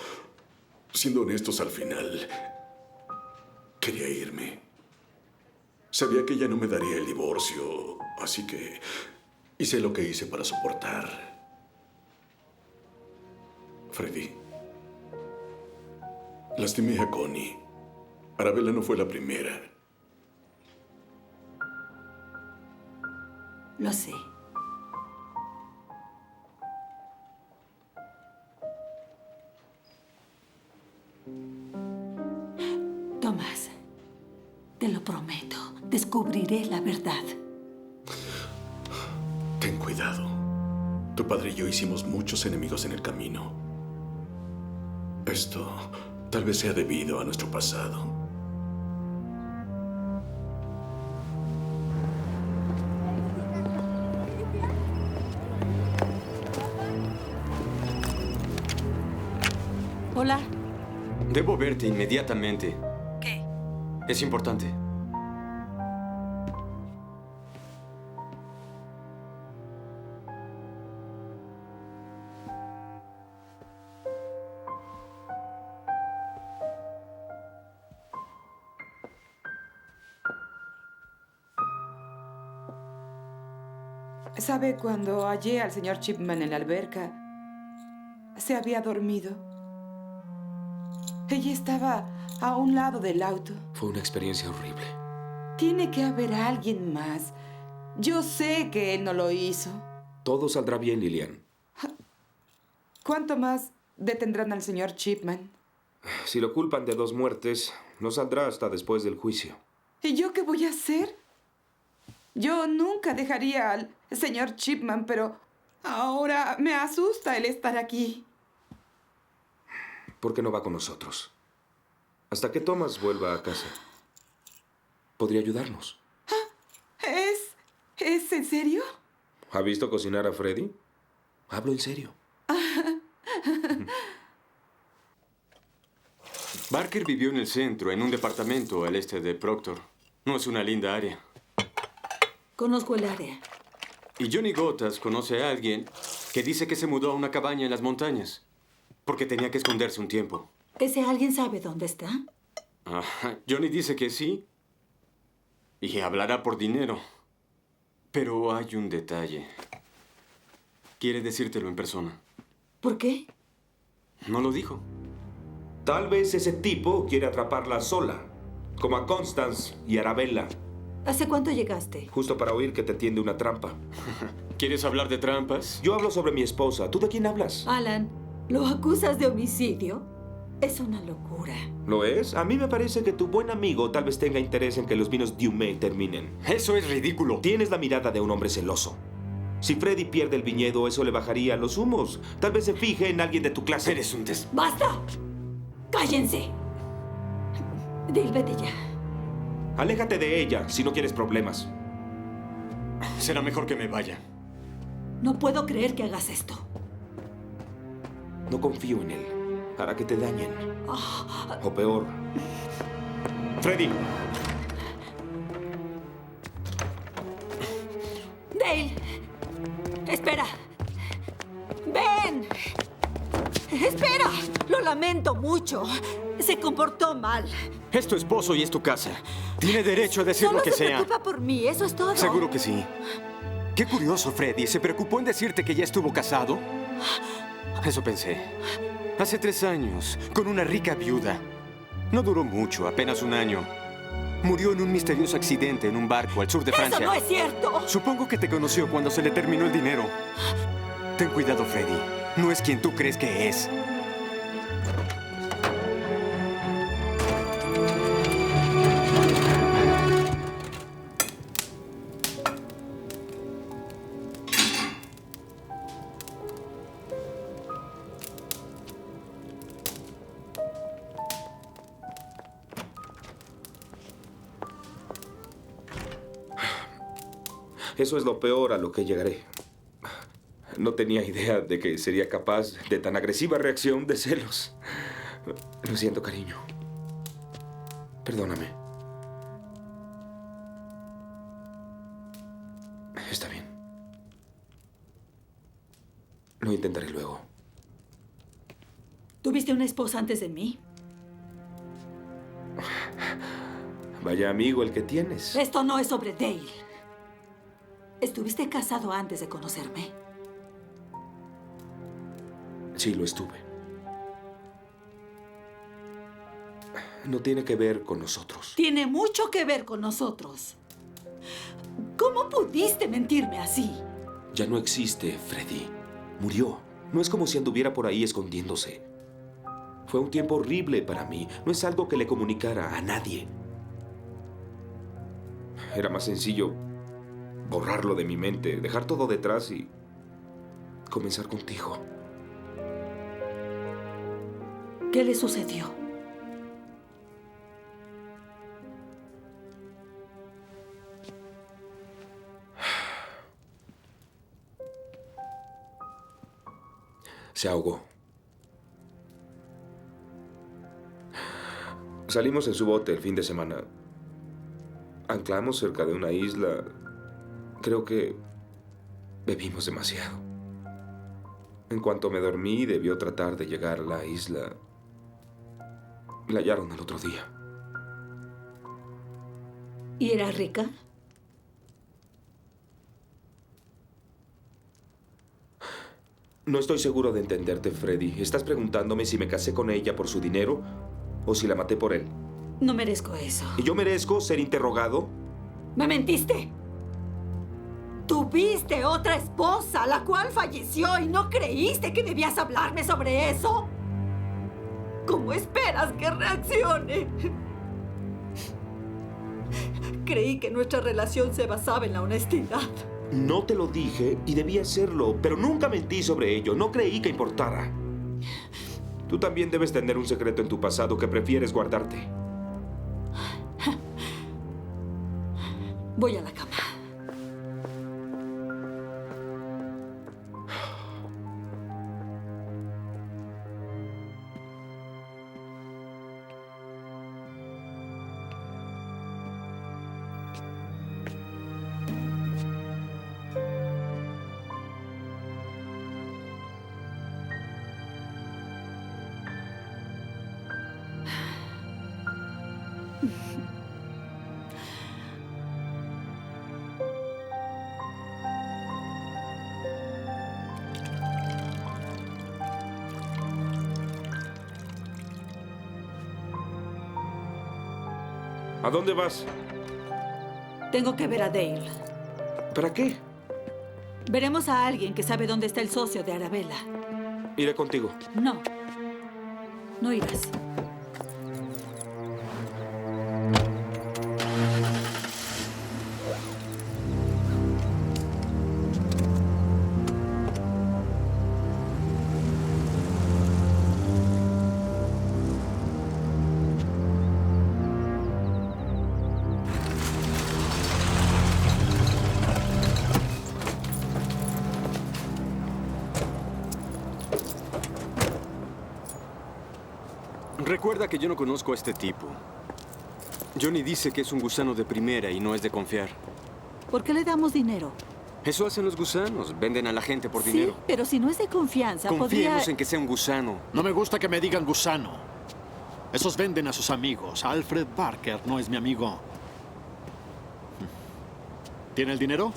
siendo honestos al final, quería irme. Sabía que ella no me daría el divorcio, así que hice lo que hice para soportar. Freddy, lastimé a Connie. Arabella no fue la primera. Lo sé. Tomás, te lo prometo. Descubriré la verdad. Ten cuidado. Tu padre y yo hicimos muchos enemigos en el camino. Esto Tal vez sea debido a nuestro pasado. Hola. Debo verte inmediatamente. ¿Qué? Es importante. ¿Sabe? Cuando hallé al señor Chipman en la alberca, se había dormido. Ella estaba a un lado del auto. Fue una experiencia horrible. Tiene que haber alguien más. Yo sé que él no lo hizo. Todo saldrá bien, Lillian. ¿Cuánto más detendrán al señor Chipman? Si lo culpan de 2 muertes, no saldrá hasta después del juicio. ¿Y yo qué voy a hacer? Yo nunca dejaría al señor Chipman, pero ahora me asusta el estar aquí. ¿Por qué no va con nosotros? Hasta que Thomas vuelva a casa. Podría ayudarnos. ¿Es en serio? ¿Ha visto cocinar a Freddy? Hablo en serio. Barker vivió en el centro, en un departamento al este de Proctor. No es una linda área. Conozco el área. Y Johnny Gotas conoce a alguien que dice que se mudó a una cabaña en las montañas porque tenía que esconderse un tiempo. ¿Ese alguien sabe dónde está? Johnny dice que sí y hablará por dinero. Pero hay un detalle. Quiere decírtelo en persona. ¿Por qué? No lo dijo. Tal vez ese tipo quiere atraparla sola, como a Constance y Arabella. ¿Hace cuánto llegaste? Justo para oír que te tiende una trampa. ¿Quieres hablar de trampas? Yo hablo sobre mi esposa. ¿Tú de quién hablas? Alan, ¿lo acusas de homicidio? Es una locura. ¿Lo es? A mí me parece que tu buen amigo tal vez tenga interés en que los vinos Dumé terminen. Eso es ridículo. Tienes la mirada de un hombre celoso. Si Freddy pierde el viñedo, eso le bajaría los humos. Tal vez se fije en alguien de tu clase. Eres un ¡Basta! ¡Cállense! Dale, vete ya. Aléjate de ella si no quieres problemas. Será mejor que me vaya. No puedo creer que hagas esto. No confío en él. Hará que te dañen. O peor. Freddy. Dale. Espera. ¡Ven! ¡Espera! Lo lamento mucho. Se comportó mal. Es tu esposo y es tu casa. Tiene derecho a decir Solo lo que se sea. preocupa por mí, eso es todo. Seguro que sí. Qué curioso, Freddy. ¿Se preocupó en decirte que ya estuvo casado? Eso pensé. Hace 3 años, con una rica viuda. No duró mucho, apenas 1 año. Murió en un misterioso accidente en un barco al sur de Francia. ¡Eso no es cierto! Supongo que te conoció cuando se le terminó el dinero. Ten cuidado, Freddy. No es quien tú crees que es. Eso es lo peor a lo que llegaré. No tenía idea de que sería capaz de tan agresiva reacción de celos. Lo siento, cariño. Perdóname. Está bien. Lo intentaré luego. ¿Tuviste una esposa antes de mí? Vaya amigo el que tienes. Esto no es sobre Dale. ¿Estuviste casado antes de conocerme? Sí, lo estuve. No tiene que ver con nosotros. Tiene mucho que ver con nosotros. ¿Cómo pudiste mentirme así? Ya no existe, Freddy. Murió. No es como si anduviera por ahí escondiéndose. Fue un tiempo horrible para mí. No es algo que le comunicara a nadie. Era más sencillo borrarlo de mi mente, dejar todo detrás y comenzar contigo. ¿Qué le sucedió? se ahogó. Salimos en su bote el fin de semana. Anclamos cerca de una isla. Creo que bebimos demasiado. En cuanto me dormí, debió tratar de llegar a la isla. La hallaron el otro día. ¿Y era rica? No estoy seguro de entenderte, Freddy. ¿Estás preguntándome si me casé con ella por su dinero o si la maté por él? No merezco eso. ¿Y yo merezco ser interrogado? ¿Me mentiste? Tuviste otra esposa, la cual falleció y no creíste que debías hablarme sobre eso. ¿Cómo esperas que reaccione? Creí que nuestra relación se basaba en la honestidad. No te lo dije y debí hacerlo, pero nunca mentí sobre ello. No creí que importara. Tú también debes tener un secreto en tu pasado que prefieres guardarte. Voy a la cama. ¿A dónde vas? Tengo que ver a Dale. ¿Para qué? Veremos a alguien que sabe dónde está el socio de Arabella. Iré contigo. No. No irás. Recuerda que yo no conozco a este tipo. Johnny dice que es un gusano de primera y no es de confiar. ¿Por qué le damos dinero? Eso hacen los gusanos. Venden a la gente por Sí, dinero. pero si no es de confianza, Confiemos en que sea un gusano. No me gusta que me digan gusano. Esos venden a sus amigos. Alfred Barker no es mi amigo. ¿Tiene el dinero?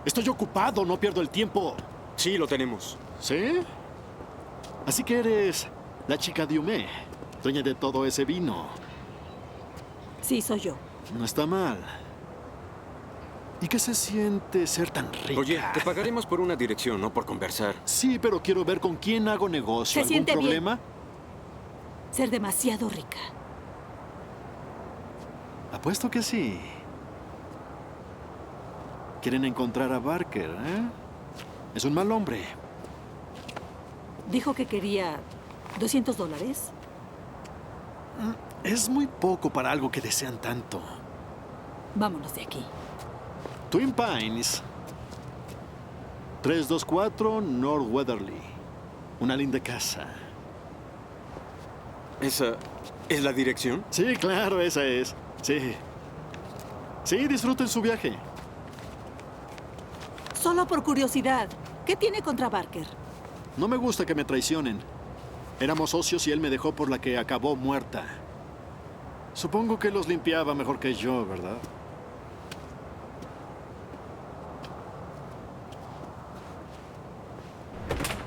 Estoy ocupado, no pierdo el tiempo. Sí, lo tenemos. ¿Sí? Así que eres la chica de Humé, dueña de todo ese vino. Sí, soy yo. No está mal. ¿Y qué se siente ser tan rica? Oye, te pagaremos por una dirección, no por conversar. Sí, pero quiero ver con quién hago negocio. ¿Se ¿Algún siente bien? problema? Ser demasiado rica. Apuesto que sí. Quieren encontrar a Barker, ¿eh? Es un mal hombre. Dijo que quería $200. Es muy poco para algo que desean tanto. Vámonos de aquí. Twin Pines. 324 North Weatherly. Una linda casa. ¿Esa es la dirección? Sí, claro, esa es. Sí. Sí, disfruten su viaje. Solo por curiosidad, ¿qué tiene contra Barker? No me gusta que me traicionen. Éramos socios y él me dejó por la que acabó muerta. Supongo que los limpiaba mejor que yo, ¿verdad?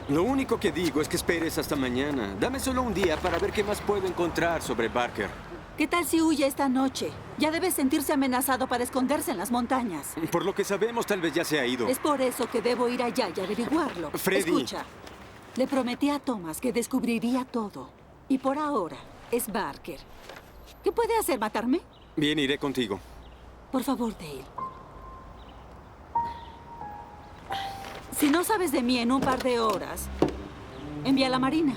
Lo único que digo es que esperes hasta mañana. Dame solo un día para ver qué más puedo encontrar sobre Barker. ¿Qué tal si huye esta noche? Ya debe sentirse amenazado para esconderse en las montañas. Por lo que sabemos, tal vez ya se ha ido. Es por eso que debo ir allá y averiguarlo. Freddy. Escucha, le prometí a Thomas que descubriría todo. Y por ahora es Barker. ¿Qué puede hacer? ¿Matarme? Bien, iré contigo. Por favor, Dale. Si no sabes de mí en un par de horas, envía a la Marina.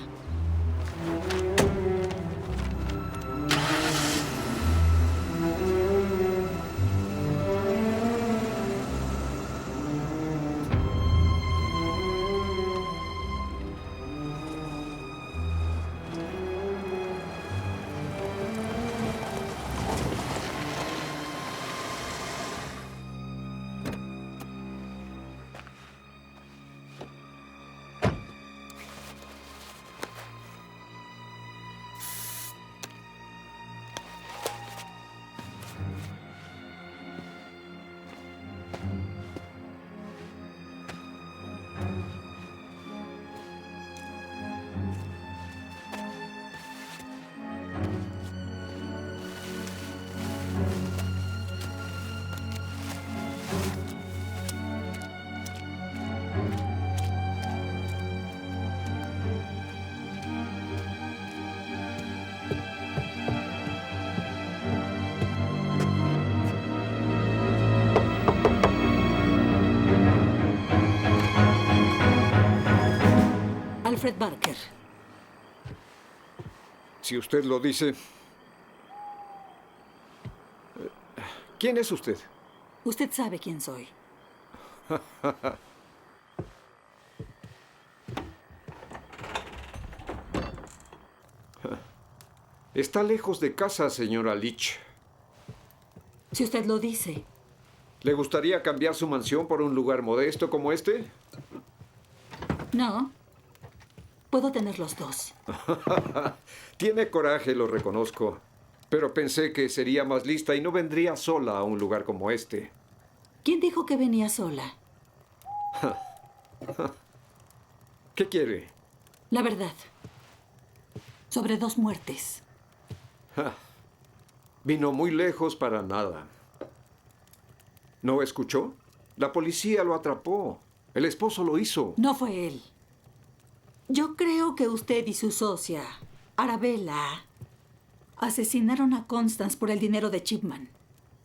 Alfred Barker. Si usted lo dice. ¿Quién es usted? Usted sabe quién soy. Está lejos de casa, señora Leach. Si usted lo dice. ¿Le gustaría cambiar su mansión por un lugar modesto como este? No. Puedo tener los dos. Tiene coraje, lo reconozco. Pero pensé que sería más lista y no vendría sola a un lugar como este. ¿Quién dijo que venía sola? ¿Qué quiere? La verdad. Sobre 2 muertes. Vino muy lejos para nada. ¿No escuchó? La policía lo atrapó. El esposo lo hizo. No fue él. Yo creo que usted y su socia, Arabella, asesinaron a Constance por el dinero de Chipman.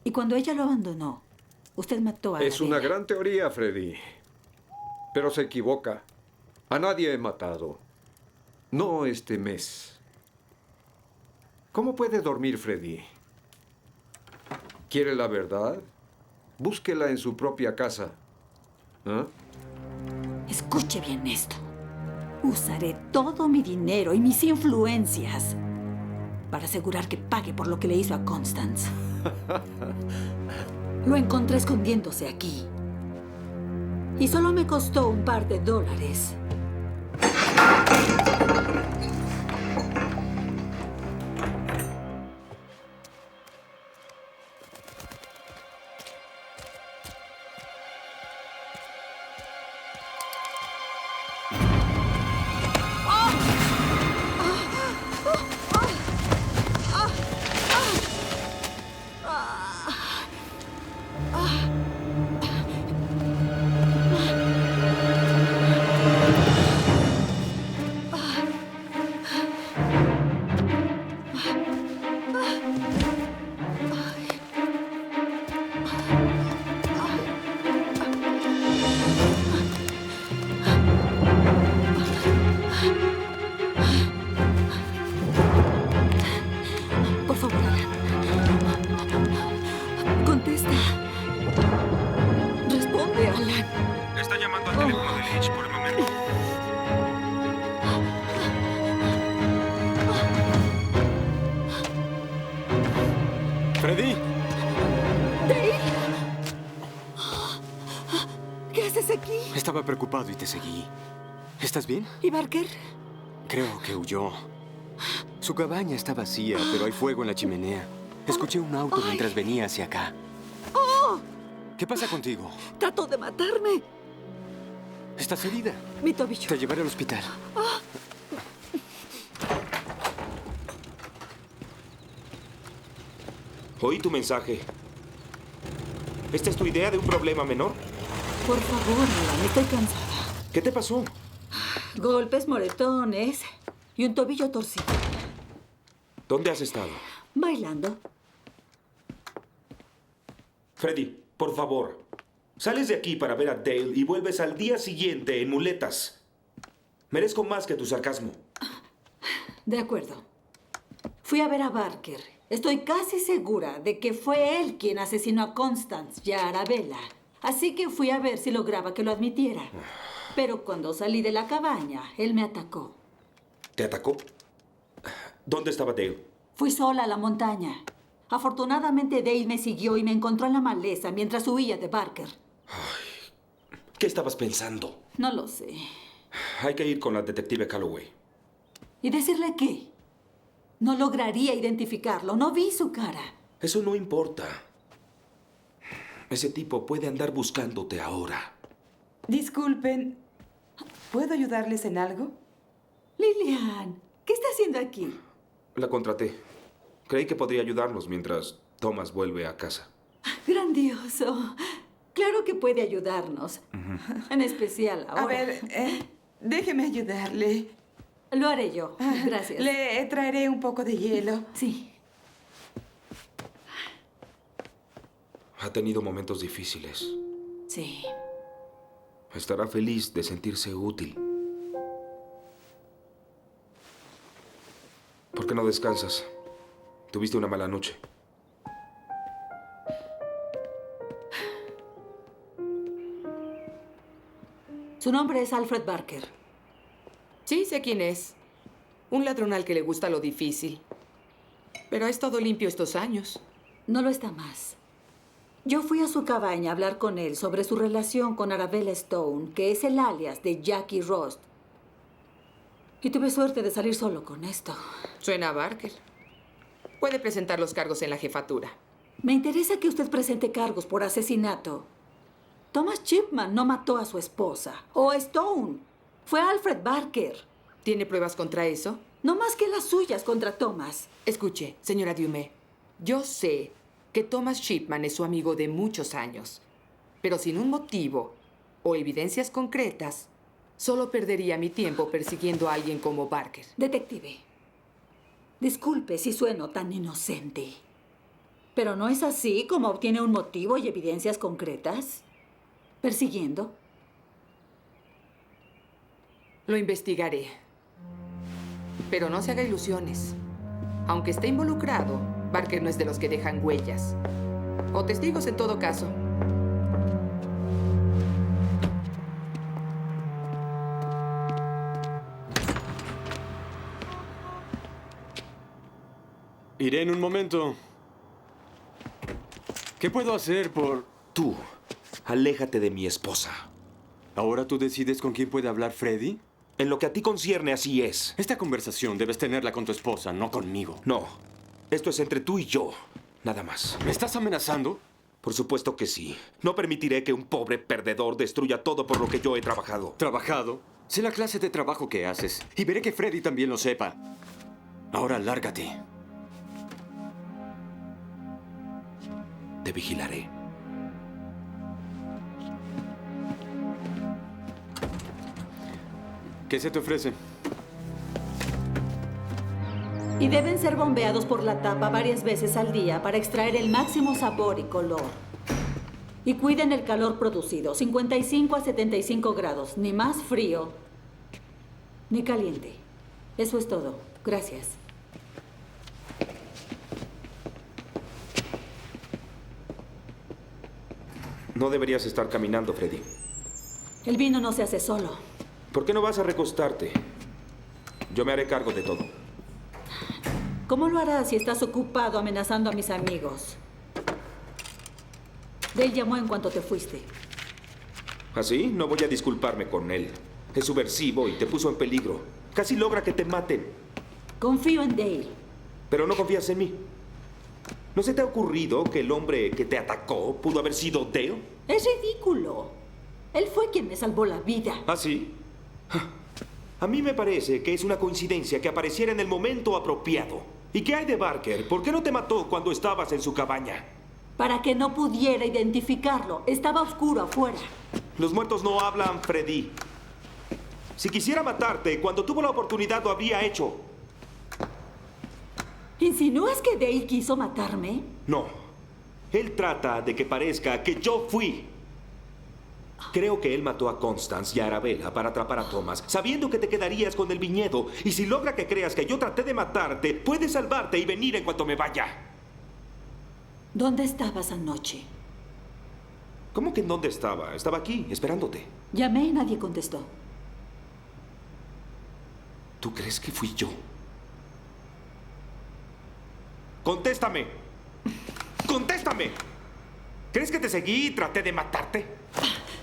Y cuando ella lo abandonó, usted mató a Arabella. Es una gran teoría, Freddy. Pero se equivoca. A nadie he matado. No este mes. ¿Cómo puede dormir, Freddy? ¿Quiere la verdad? Búsquela en su propia casa. ¿Ah? Escuche bien esto. Usaré todo mi dinero y mis influencias para asegurar que pague por lo que le hizo a Constance. Lo encontré escondiéndose aquí. Y solo me costó un par de dólares. Por favor, Alan. Contesta. Responde, Alan. Está llamando al teléfono de Leach por el momento. ¡Freddy! ¡Dale! ¿Qué haces aquí? Estaba preocupado y te seguí. ¿Estás bien? ¿Y Barker? Creo que huyó. Su cabaña está vacía, pero hay fuego en la chimenea. Escuché un auto mientras venía hacia acá. ¿Qué pasa contigo? Trató de matarme. ¿Estás herida? Mi tobillo. Te llevaré al hospital. Oí tu mensaje. ¿Esta es tu idea de un problema menor? Por favor, Alan, estoy cansada. ¿Qué te pasó? Golpes, moretones y un tobillo torcido. ¿Dónde has estado? Bailando. Freddy, por favor. Sales de aquí para ver a Dale y vuelves al día siguiente en muletas. Merezco más que tu sarcasmo. De acuerdo. Fui a ver a Barker. Estoy casi segura de que fue él quien asesinó a Constance y a Arabella. Así que fui a ver si lograba que lo admitiera. Pero cuando salí de la cabaña, él me atacó. ¿Te atacó? ¿Dónde estaba Dale? Fui sola a la montaña. Afortunadamente, Dale me siguió y me encontró en la maleza mientras huía de Barker. ¿Qué estabas pensando? No lo sé. Hay que ir con la detective Calloway. ¿Y decirle qué? No lograría identificarlo. No vi su cara. Eso no importa. Ese tipo puede andar buscándote ahora. Disculpen, ¿puedo ayudarles en algo? Lillian, ¿qué está haciendo aquí? La contraté. Creí que podría ayudarnos mientras Thomas vuelve a casa. Grandioso. Claro que puede ayudarnos. En especial ahora. A ver, déjeme ayudarle. Lo haré yo. Gracias. Le traeré un poco de hielo. Sí. Ha tenido momentos difíciles. Sí. Estará feliz de sentirse útil. qué no descansas? Tuviste una mala noche. Su nombre es Alfred Barker. Sí, sé quién es. Un ladrón al que le gusta lo difícil. Pero ha estado limpio estos años. No lo está más. Yo fui a su cabaña a hablar con él sobre su relación con Arabella Stone, que es el alias de Jackie Rost. Y tuve suerte de salir solo con esto. Suena a Barker. Puede presentar los cargos en la jefatura. Me interesa que usted presente cargos por asesinato. Thomas Chipman no mató a su esposa o a Stone. Fue Alfred Barker. ¿Tiene pruebas contra eso? No más que las suyas contra Thomas. Escuche, señora Dume. Yo sé que Thomas Chipman es su amigo de muchos años. Pero sin un motivo o evidencias concretas, solo perdería mi tiempo persiguiendo a alguien como Barker. Detective, disculpe si sueno tan inocente. ¿Pero no es así como obtiene un motivo y evidencias concretas? ¿Persiguiendo? Lo investigaré. Pero no se haga ilusiones. Aunque esté involucrado, Barker no es de los que dejan huellas. O testigos en todo caso. Iré en un momento. ¿Qué puedo hacer por...? Tú, aléjate de mi esposa. ¿Ahora tú decides con quién puede hablar Freddy? En lo que a ti concierne, así es. Esta conversación debes tenerla con tu esposa, no conmigo. No. Esto es entre tú y yo. Nada más. ¿Me estás amenazando? Por supuesto que sí. No permitiré que un pobre perdedor destruya todo por lo que yo he trabajado. ¿Trabajado? Sé la clase de trabajo que haces. Y veré que Freddy también lo sepa. Ahora lárgate. Te vigilaré. ¿Qué se te ofrece? Y deben ser bombeados por la tapa varias veces al día para extraer el máximo sabor y color. Y cuiden el calor producido, 55 a 75 grados, ni más frío, ni caliente. Eso es todo. Gracias. No deberías estar caminando, Freddy. El vino no se hace solo. ¿Por qué no vas a recostarte? Yo me haré cargo de todo. ¿Cómo lo harás si estás ocupado amenazando a mis amigos? Dale llamó en cuanto te fuiste. ¿Así? No voy a disculparme con él. Es subversivo y te puso en peligro. Casi logra que te maten. Confío en Dale. Pero no confías en mí. ¿No se te ha ocurrido que el hombre que te atacó pudo haber sido Dale? Es ridículo. Él fue quien me salvó la vida. ¿Ah, sí? A mí me parece que es una coincidencia que apareciera en el momento apropiado. ¿Y qué hay de Barker? ¿Por qué no te mató cuando estabas en su cabaña? Para que no pudiera identificarlo. Estaba oscuro afuera. Los muertos no hablan, Freddy. Si quisiera matarte, cuando tuvo la oportunidad lo habría hecho. ¿Insinúas que Dale quiso matarme? No. Él trata de que parezca que yo fui. Creo que él mató a Constance y a Arabella para atrapar a Thomas, sabiendo que te quedarías con el viñedo. Y si logra que creas que yo traté de matarte, puede salvarte y venir en cuanto me vaya. ¿Dónde estabas anoche? ¿Cómo que en dónde estaba? Estaba aquí, esperándote. Llamé y nadie contestó. ¿Tú crees que fui yo? ¡Contéstame! ¡Contéstame! ¿Crees que te seguí y traté de matarte?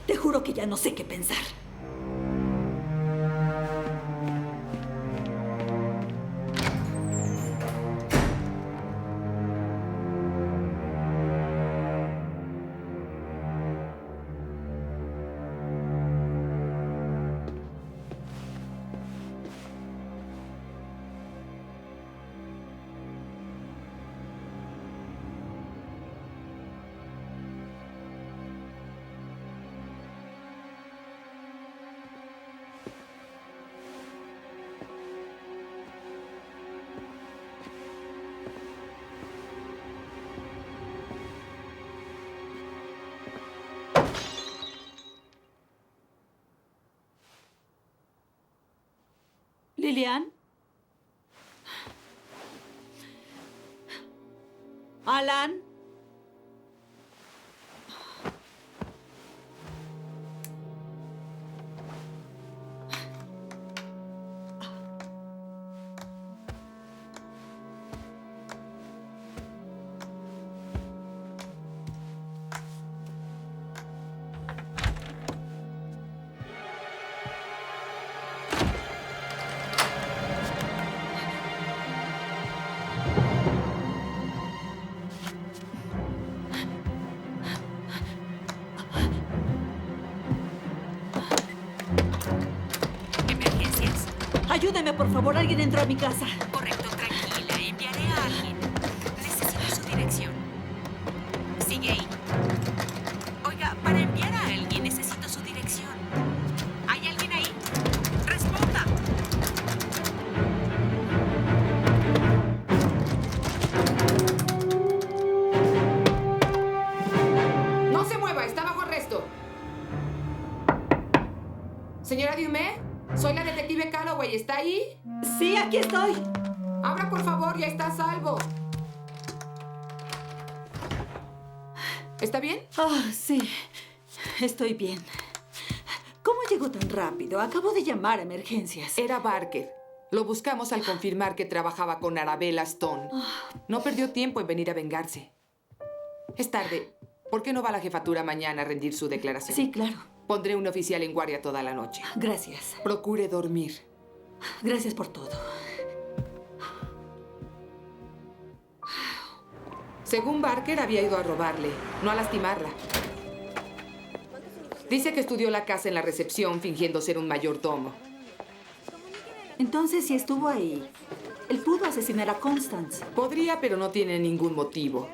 Te juro que ya no sé qué pensar. ¿Lilian? Alan. Ayúdeme, por favor. Alguien entró a mi casa. Correcto, tranquila. Enviaré a alguien. Necesito su dirección. Sigue ahí. Oiga, para enviar a alguien necesito su dirección. ¿Hay alguien ahí? ¡Responda! ¡No se mueva! ¡Está bajo arresto! Señora Dumé, soy la detective Calloway. ¿Está ahí? Sí, aquí estoy. Abra, por favor, ya está a salvo. ¿Está bien? Sí. Estoy bien. ¿Cómo llegó tan rápido? Acabo de llamar a emergencias. Era Barker. Lo buscamos al confirmar que trabajaba con Arabella Stone. No perdió tiempo en venir a vengarse. Es tarde. ¿Por qué no va a la jefatura mañana a rendir su declaración? Sí, claro. Pondré un oficial en guardia toda la noche. Gracias. Procure dormir. Gracias por todo. Según Barker, había ido a robarle, no a lastimarla. Dice que estudió la casa en la recepción fingiendo ser un mayordomo. Entonces, si estuvo ahí, él pudo asesinar a Constance. Podría, pero no tiene ningún motivo.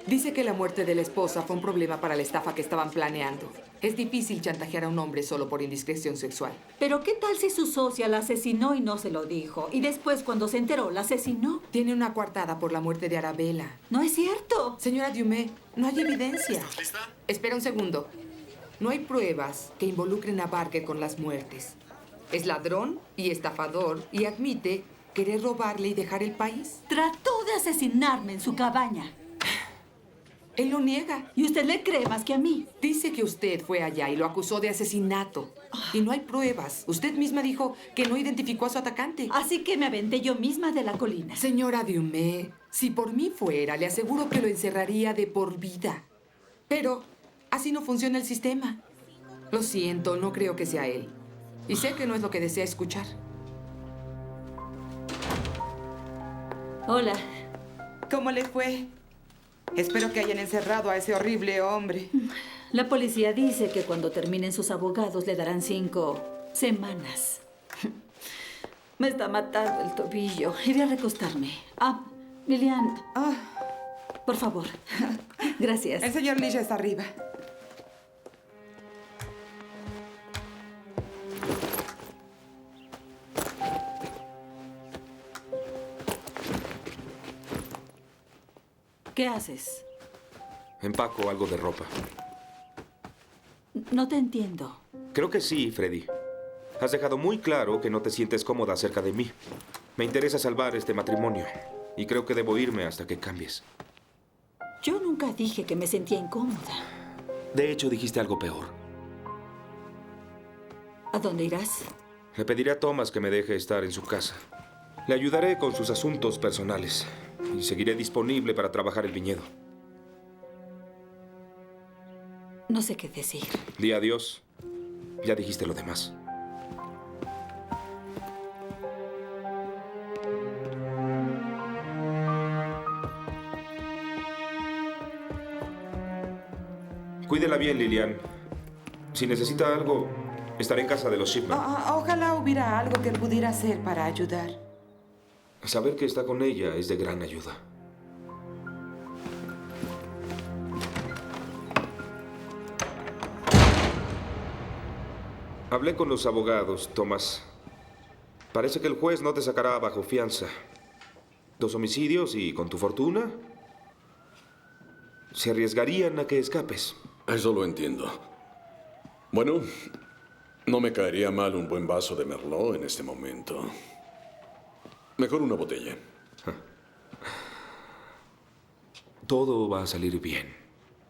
Dice que la muerte de la esposa fue un problema para la estafa que estaban planeando. Es difícil chantajear a un hombre solo por indiscreción sexual. Pero ¿qué tal si su socia la asesinó y no se lo dijo? Y después, cuando se enteró, la asesinó. Tiene una coartada por la muerte de Arabella. No es cierto. Señora Dumé, no hay evidencia. ¿Estás lista? Espera un segundo. No hay pruebas que involucren a Barker con las muertes. Es ladrón y estafador y admite querer robarle y dejar el país. Trató de asesinarme en su cabaña. Él lo niega. ¿Y usted le cree más que a mí? Dice que usted fue allá y lo acusó de asesinato. Y no hay pruebas. Usted misma dijo que no identificó a su atacante. Así que me aventé yo misma de la colina. Señora Dumé, si por mí fuera, le aseguro que lo encerraría de por vida. Pero así no funciona el sistema. Lo siento, no creo que sea él. Y sé que no es lo que desea escuchar. Hola. ¿Cómo le fue? Espero que hayan encerrado a ese horrible hombre. La policía dice que cuando terminen sus abogados le darán 5 semanas. Me está matando el tobillo. Iré a recostarme. Lilian. Por favor. Gracias. El señor Lee ya está arriba. ¿Qué haces? Empaco algo de ropa. No te entiendo. Creo que sí, Freddy. Has dejado muy claro que no te sientes cómoda cerca de mí. Me interesa salvar este matrimonio. Y creo que debo irme hasta que cambies. Yo nunca dije que me sentía incómoda. De hecho, dijiste algo peor. ¿A dónde irás? Le pediré a Thomas que me deje estar en su casa. Le ayudaré con sus asuntos personales. Y seguiré disponible para trabajar el viñedo. No sé qué decir. Di adiós. Ya dijiste lo demás. Cuídela bien, Lilian. Si necesita algo, estaré en casa de los Shipman. Ojalá hubiera algo que pudiera hacer para ayudar. Saber que está con ella es de gran ayuda. Hablé con los abogados, Thomas. Parece que el juez no te sacará bajo fianza. 2 homicidios y con tu fortuna, se arriesgarían a que escapes. Eso lo entiendo. Bueno, no me caería mal un buen vaso de Merlot en este momento. Mejor una botella. todo va a salir bien.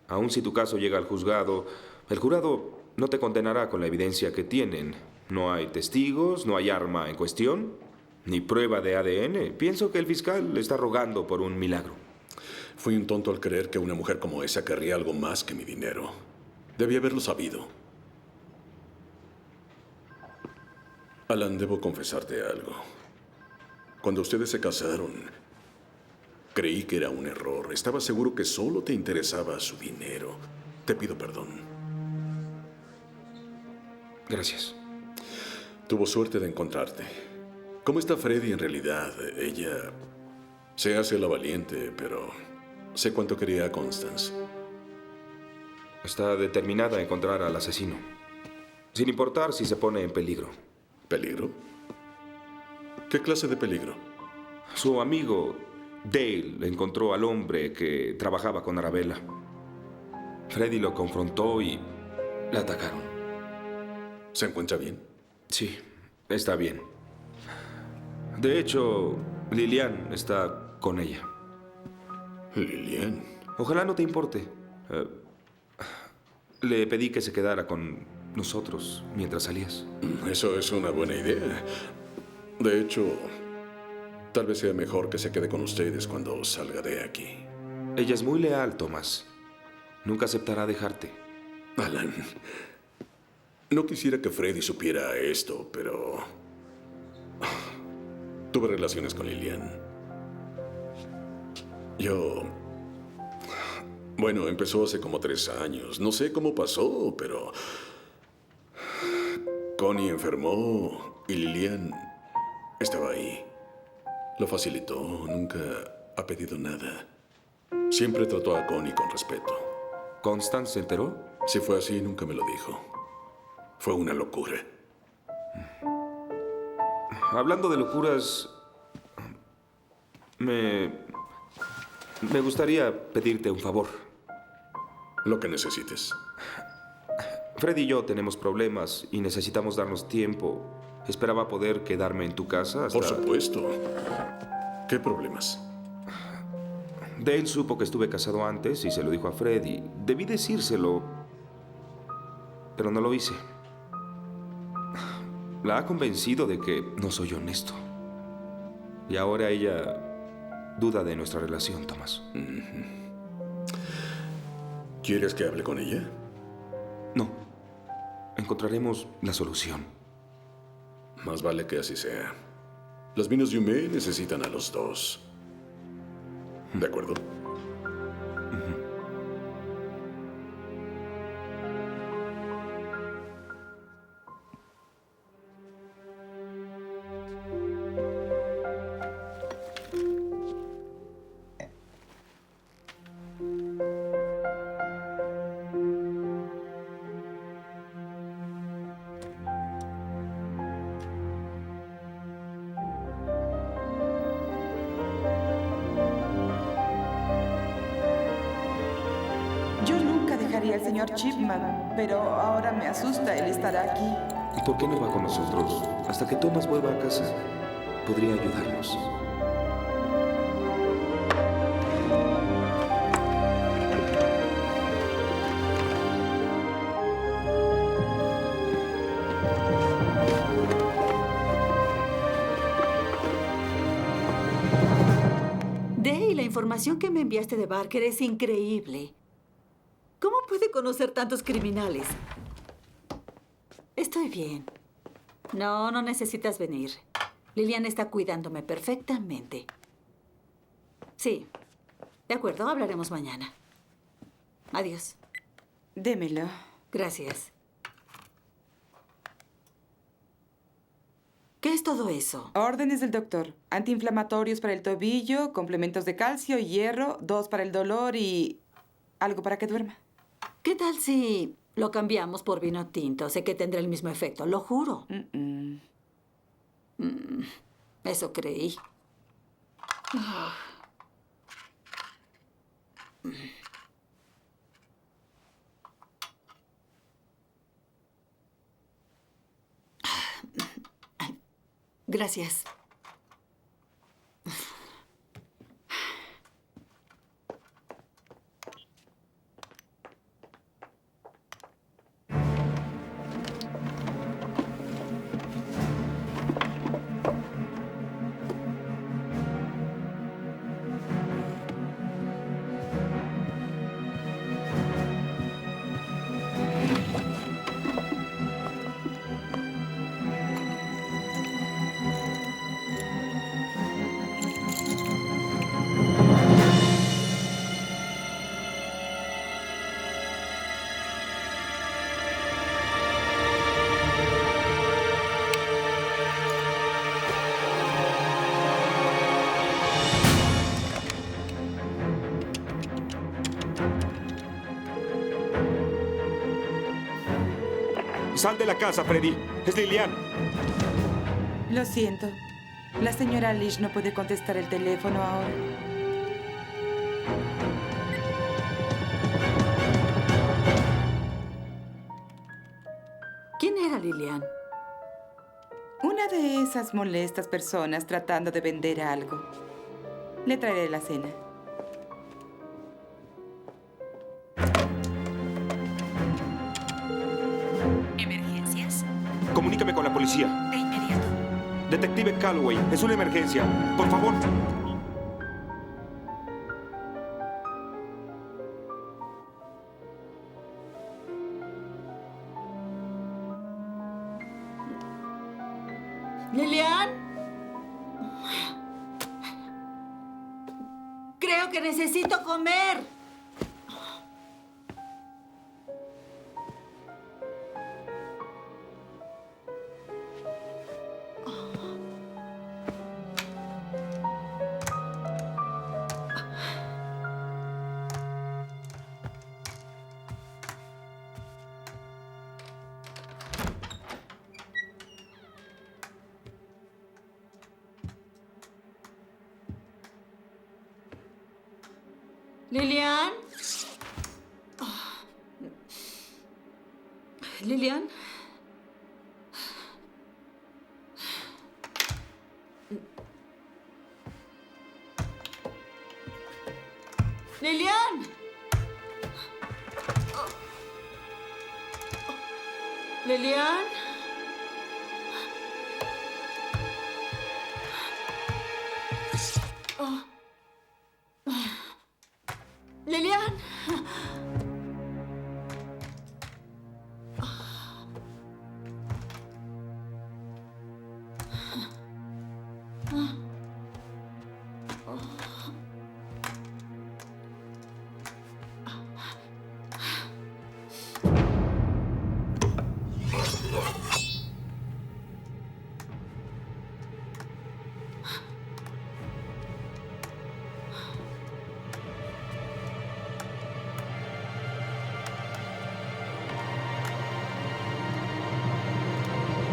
Aun si tu caso llega al juzgado, el jurado no te condenará con la evidencia que tienen. No hay testigos, no hay arma en cuestión, ni prueba de ADN. Pienso que el fiscal está rogando por un milagro. Fui un tonto al creer que una mujer como esa querría algo más que mi dinero. Debí haberlo sabido. Alan, debo confesarte algo. Cuando ustedes se casaron, creí que era un error. Estaba seguro que solo te interesaba su dinero. Te pido perdón. Gracias. Tuvo suerte de encontrarte. ¿Cómo está Freddy en realidad? Ella se hace la valiente, pero sé cuánto quería a Constance. Está determinada a encontrar al asesino, sin importar si se pone en peligro. ¿Peligro? ¿Qué clase de peligro? Su amigo Dale encontró al hombre que trabajaba con Arabella. Freddy lo confrontó y la atacaron. ¿Se encuentra bien? Sí, está bien. De hecho, Lilian está con ella. ¿Lilian? Ojalá no te importe. Le pedí que se quedara con nosotros mientras salías. Eso es una buena idea. De hecho, tal vez sea mejor que se quede con ustedes cuando salga de aquí. Ella es muy leal, Thomas. Nunca aceptará dejarte. Alan, no quisiera que Freddy supiera esto, pero tuve relaciones con Lilian. Bueno, empezó hace como 3 años. No sé cómo pasó, pero Connie enfermó y Lilian estaba ahí. Lo facilitó, nunca ha pedido nada. Siempre trató a Connie con respeto. ¿Constance se enteró? Si fue así, nunca me lo dijo. Fue una locura. Hablando de locuras, me gustaría pedirte un favor. Lo que necesites. Freddy y yo tenemos problemas y necesitamos darnos tiempo. Esperaba poder quedarme en tu casa hasta... Por supuesto. ¿Qué problemas? Dale supo que estuve casado antes y se lo dijo a Freddy. Debí decírselo, pero no lo hice. La ha convencido de que no soy honesto. Y ahora ella duda de nuestra relación, Thomas. ¿Quieres que hable con ella? No. Encontraremos la solución. Más vale que así sea. Los vinos Yumé necesitan a los dos. ¿De acuerdo? Yo nunca dejaría al señor Chipman, pero ahora me asusta el estar aquí. ¿Y por qué no va con nosotros? Hasta que Thomas vuelva a casa. Podría ayudarnos. Dale, la información que me enviaste de Barker es increíble. ¿Cómo puede conocer tantos criminales? Estoy bien. No necesitas venir. Lilian está cuidándome perfectamente. Sí. De acuerdo, hablaremos mañana. Adiós. Démelo. Gracias. ¿Qué es todo eso? Órdenes del doctor. Antiinflamatorios para el tobillo, complementos de calcio y hierro, 2 para el dolor y algo para que duerma. ¿Qué tal si lo cambiamos por vino tinto? Sé que tendrá el mismo efecto, lo juro. Eso creí. Gracias. Sal de la casa, Freddy. Es Lilian. Lo siento. La señora Lish no puede contestar el teléfono ahora. ¿Quién era Lilian? Una de esas molestas personas tratando de vender algo. Le traeré la cena. ¿Emergencias? Comunícame con la policía. De inmediato. Detective Calloway, es una emergencia. Por favor. ¿Lilian? Creo que necesito comer. ¿Lilian? ¿Lilian? ¿Lilian? ¿Lilian? ¿Lilian?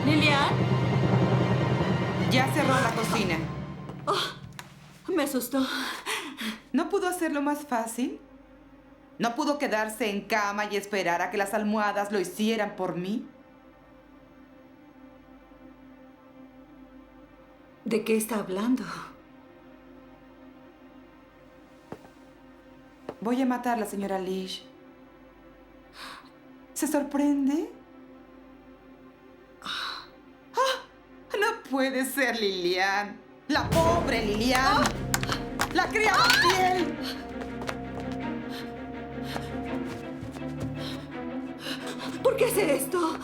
¿Lilian? Ya cerró la cocina. Me asustó. ¿No pudo hacerlo más fácil? ¿No pudo quedarse en cama y esperar a que las almohadas lo hicieran por mí? ¿De qué está hablando? Voy a matar a la señora Lish. ¿Se sorprende? No puede ser Lilian. La pobre Lilian. La criada fiel. ¿Por qué hace esto?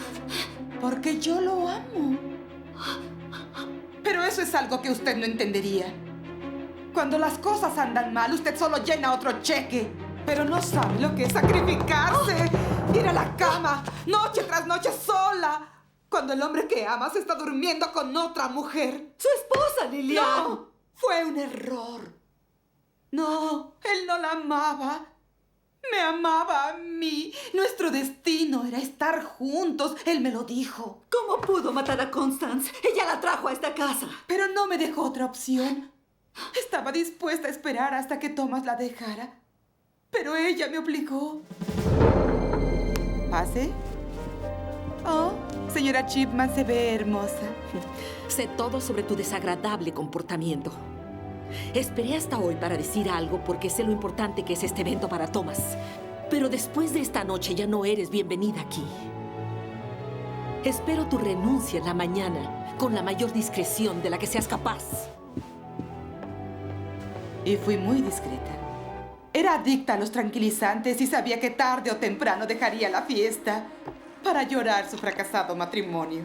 Porque yo lo amo. Pero eso es algo que usted no entendería. Cuando las cosas andan mal, usted solo llena otro cheque. Pero no sabe lo que es sacrificarse. Ir a la cama, noche tras noche sola. Cuando el hombre que ama se está durmiendo con otra mujer. ¡Su esposa, Lilian! No, fue un error. No, él no la amaba. Me amaba a mí. Nuestro destino era estar juntos. Él me lo dijo. ¿Cómo pudo matar a Constance? Ella la trajo a esta casa. Pero no me dejó otra opción. Estaba dispuesta a esperar hasta que Thomas la dejara. Pero ella me obligó. ¿Pase? Oh, señora Chipman se ve hermosa. Sé todo sobre tu desagradable comportamiento. Esperé hasta hoy para decir algo porque sé lo importante que es este evento para Thomas. Pero después de esta noche ya no eres bienvenida aquí. Espero tu renuncia en la mañana con la mayor discreción de la que seas capaz. Y fui muy discreta. Era adicta a los tranquilizantes y sabía que tarde o temprano dejaría la fiesta para llorar su fracasado matrimonio.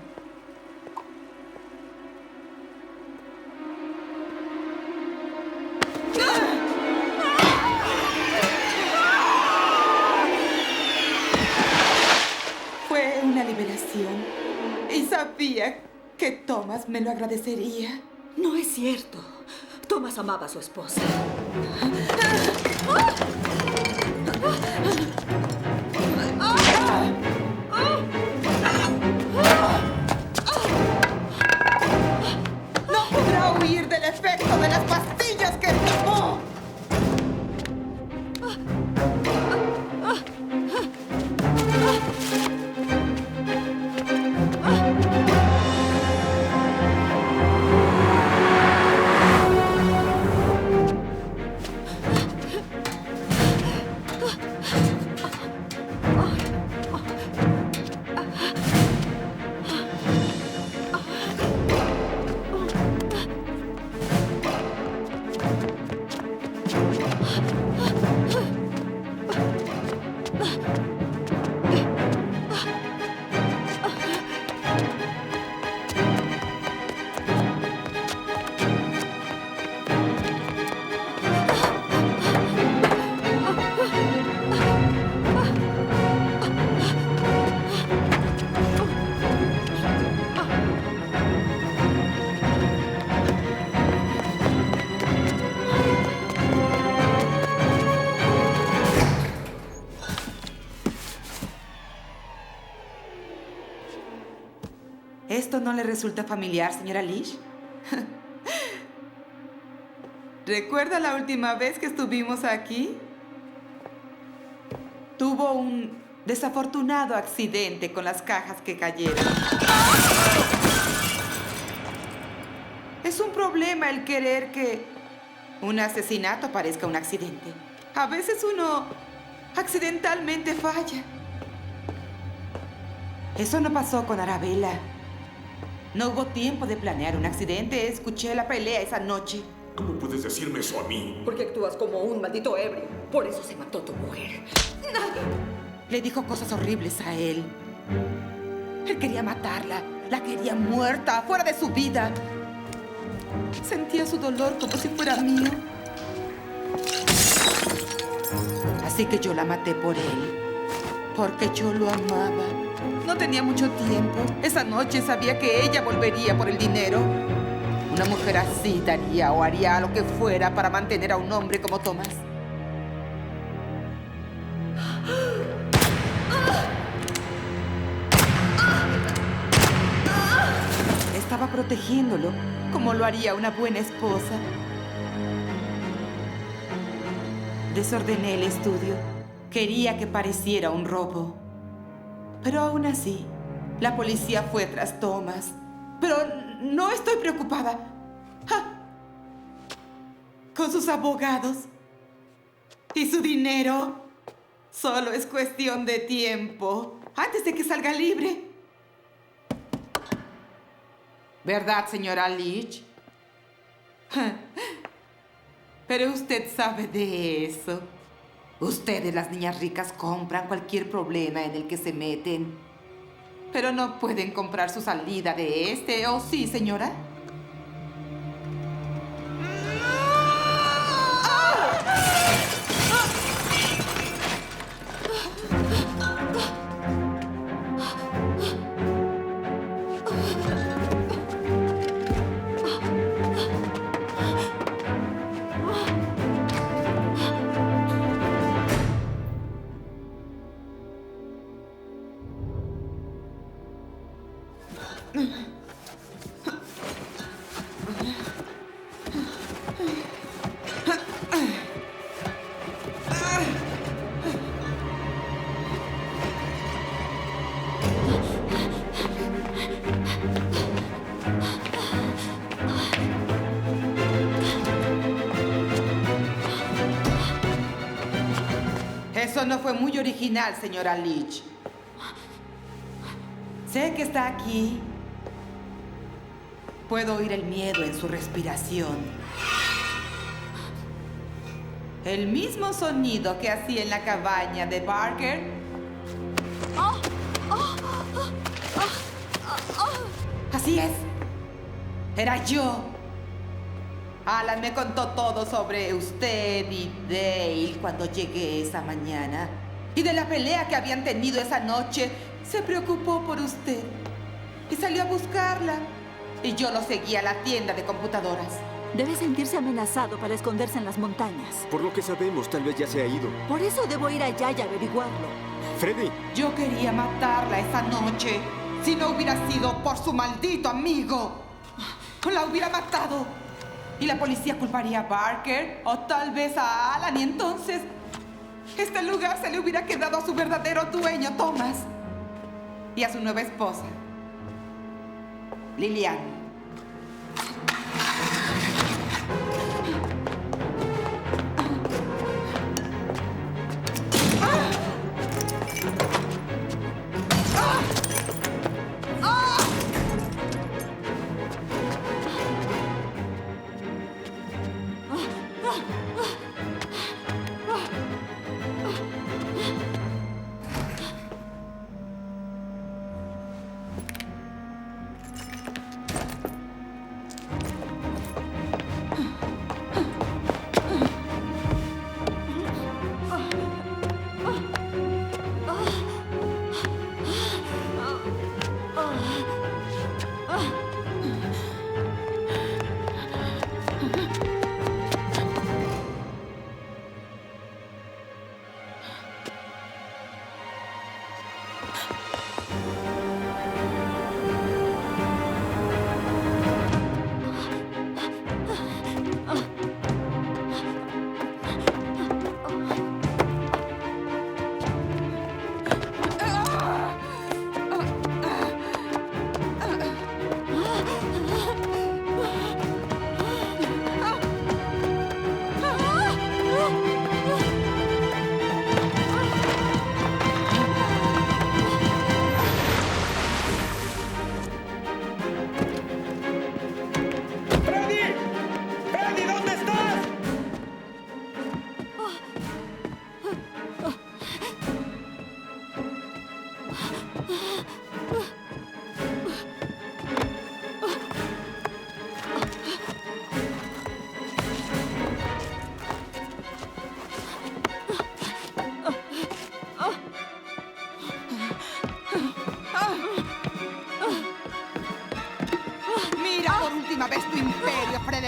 Fue una liberación y sabía que Thomas me lo agradecería. No es cierto. Thomas amaba a su esposa. ¿Esto no le resulta familiar, señora Lish? ¿Recuerda la última vez que estuvimos aquí? Tuvo un desafortunado accidente con las cajas que cayeron. Es un problema el querer que un asesinato parezca un accidente. A veces uno accidentalmente falla. Eso no pasó con Arabella. No hubo tiempo de planear un accidente. Escuché la pelea esa noche. ¿Cómo puedes decirme eso a mí? Porque actúas como un maldito ebrio. Por eso se mató tu mujer. Le dijo cosas horribles a él. Él quería matarla. La quería muerta, fuera de su vida. Sentía su dolor como si fuera mío. Así que yo la maté por él. Porque yo lo amaba. No tenía mucho tiempo. Esa noche sabía que ella volvería por el dinero. Una mujer así daría o haría lo que fuera para mantener a un hombre como Thomas. Estaba protegiéndolo como lo haría una buena esposa. Desordené el estudio. Quería que pareciera un robo. Pero aún así, la policía fue tras Thomas. Pero no estoy preocupada. ¡Ja! Con sus abogados y su dinero, solo es cuestión de tiempo antes de que salga libre. ¿Verdad, señora Leach? Pero usted sabe de eso. Ustedes, las niñas ricas, compran cualquier problema en el que se meten. Pero no pueden comprar su salida de este, ¿o sí, señora? Eso no fue muy original, señora Leach. Sé que está aquí. Puedo oír el miedo en su respiración. El mismo sonido que hacía en la cabaña de Barker. Así es. Era yo. Alan me contó todo sobre usted y Dale cuando llegué esa mañana. Y de la pelea que habían tenido esa noche. Se preocupó por usted. Y salió a buscarla. Y yo lo seguí a la tienda de computadoras. Debe sentirse amenazado para esconderse en las montañas. Por lo que sabemos, tal vez ya se ha ido. Por eso debo ir allá y averiguarlo. Freddy. Yo quería matarla esa noche. Si no hubiera sido por su maldito amigo. La hubiera matado. Y la policía culparía a Barker o tal vez a Alan. Y entonces este lugar se le hubiera quedado a su verdadero dueño, Thomas. Y a su nueva esposa, Lilian.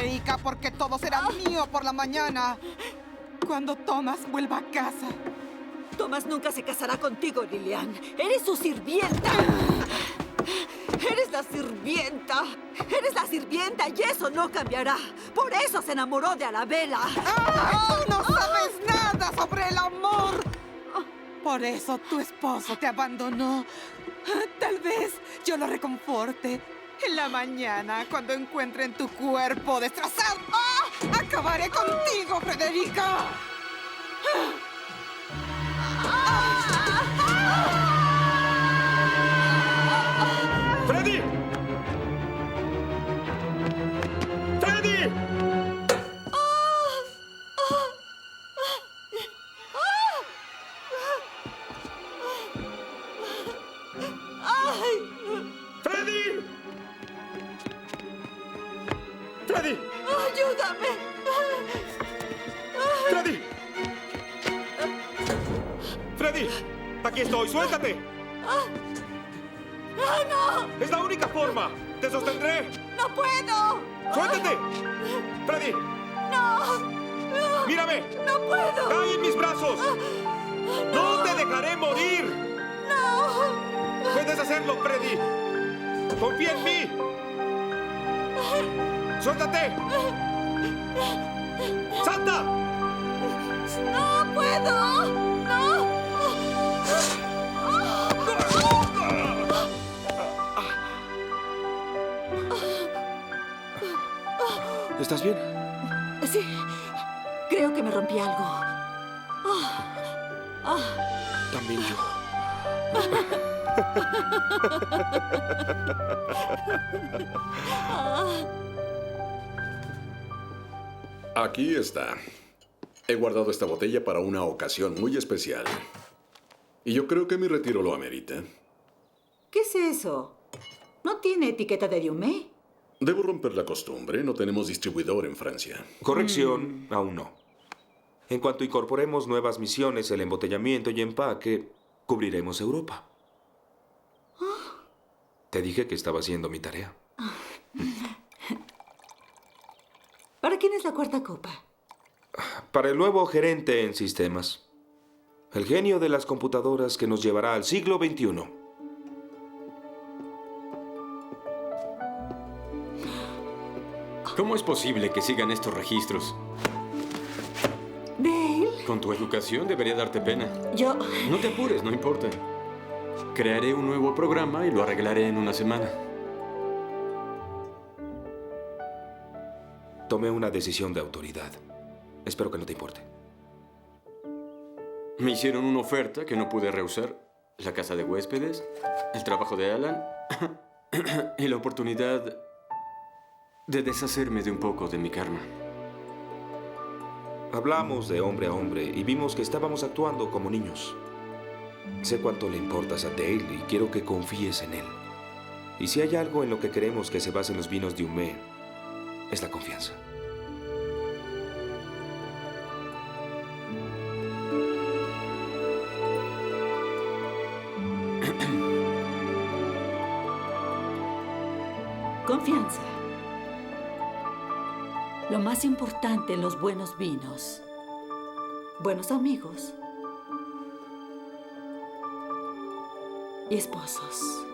Frederica, porque todo será mío por la mañana. Cuando Thomas vuelva a casa. Thomas nunca se casará contigo, Lilian. Eres su sirvienta. Eres la sirvienta. Eres la sirvienta y eso no cambiará. Por eso se enamoró de Arabella. ¡Ay, tú no sabes nada sobre el amor! Por eso tu esposo te abandonó. Tal vez yo lo reconforte. En la mañana, cuando encuentren tu cuerpo destrozado, acabaré contigo, Frederica. ¡Freddy! ¡Freddy! ¡Freddy! ¡Freddy! ¡Ayúdame! ¡Freddy! ¡Freddy! ¡Aquí estoy! ¡Suéltate! ¡No! ¡Es la única forma! ¡Te sostendré! ¡No puedo! ¡Suéltate! ¡Freddy! ¡No! ¡Mírame! ¡No puedo! ¡Cae en mis brazos! ¡No te dejaré morir! ¡No! ¡Puedes hacerlo, Freddy! ¡Confía en mí! ¡Suéltate! ¡Salta! ¡No puedo! ¡No! ¿Estás bien? Sí, creo que me rompí algo. También yo. Aquí está. He guardado esta botella para una ocasión muy especial. Y yo creo que mi retiro lo amerita. ¿Qué es eso? ¿No tiene etiqueta de Diumé? Debo romper la costumbre. No tenemos distribuidor en Francia. Corrección, aún no. En cuanto incorporemos nuevas misiones, el embotellamiento y empaque, cubriremos Europa. Te dije que estaba haciendo mi tarea. ¿Para quién es la cuarta copa? Para el nuevo gerente en sistemas. El genio de las computadoras que nos llevará al siglo XXI. ¿Cómo es posible que sigan estos registros? Dale. Con tu educación debería darte pena. Yo... No te apures, no importa. Crearé un nuevo programa y lo arreglaré en una semana. Tomé una decisión de autoridad. Espero que no te importe. Me hicieron una oferta que no pude rehusar. La casa de huéspedes, el trabajo de Alan y la oportunidad de deshacerme de un poco de mi karma. Hablamos de hombre a hombre y vimos que estábamos actuando como niños. Sé cuánto le importas a Dale y quiero que confíes en él. Y si hay algo en lo que queremos que se base en los vinos de Diumé, es la confianza. Confianza. Lo más importante en los buenos vinos. Buenos amigos. Y esposos.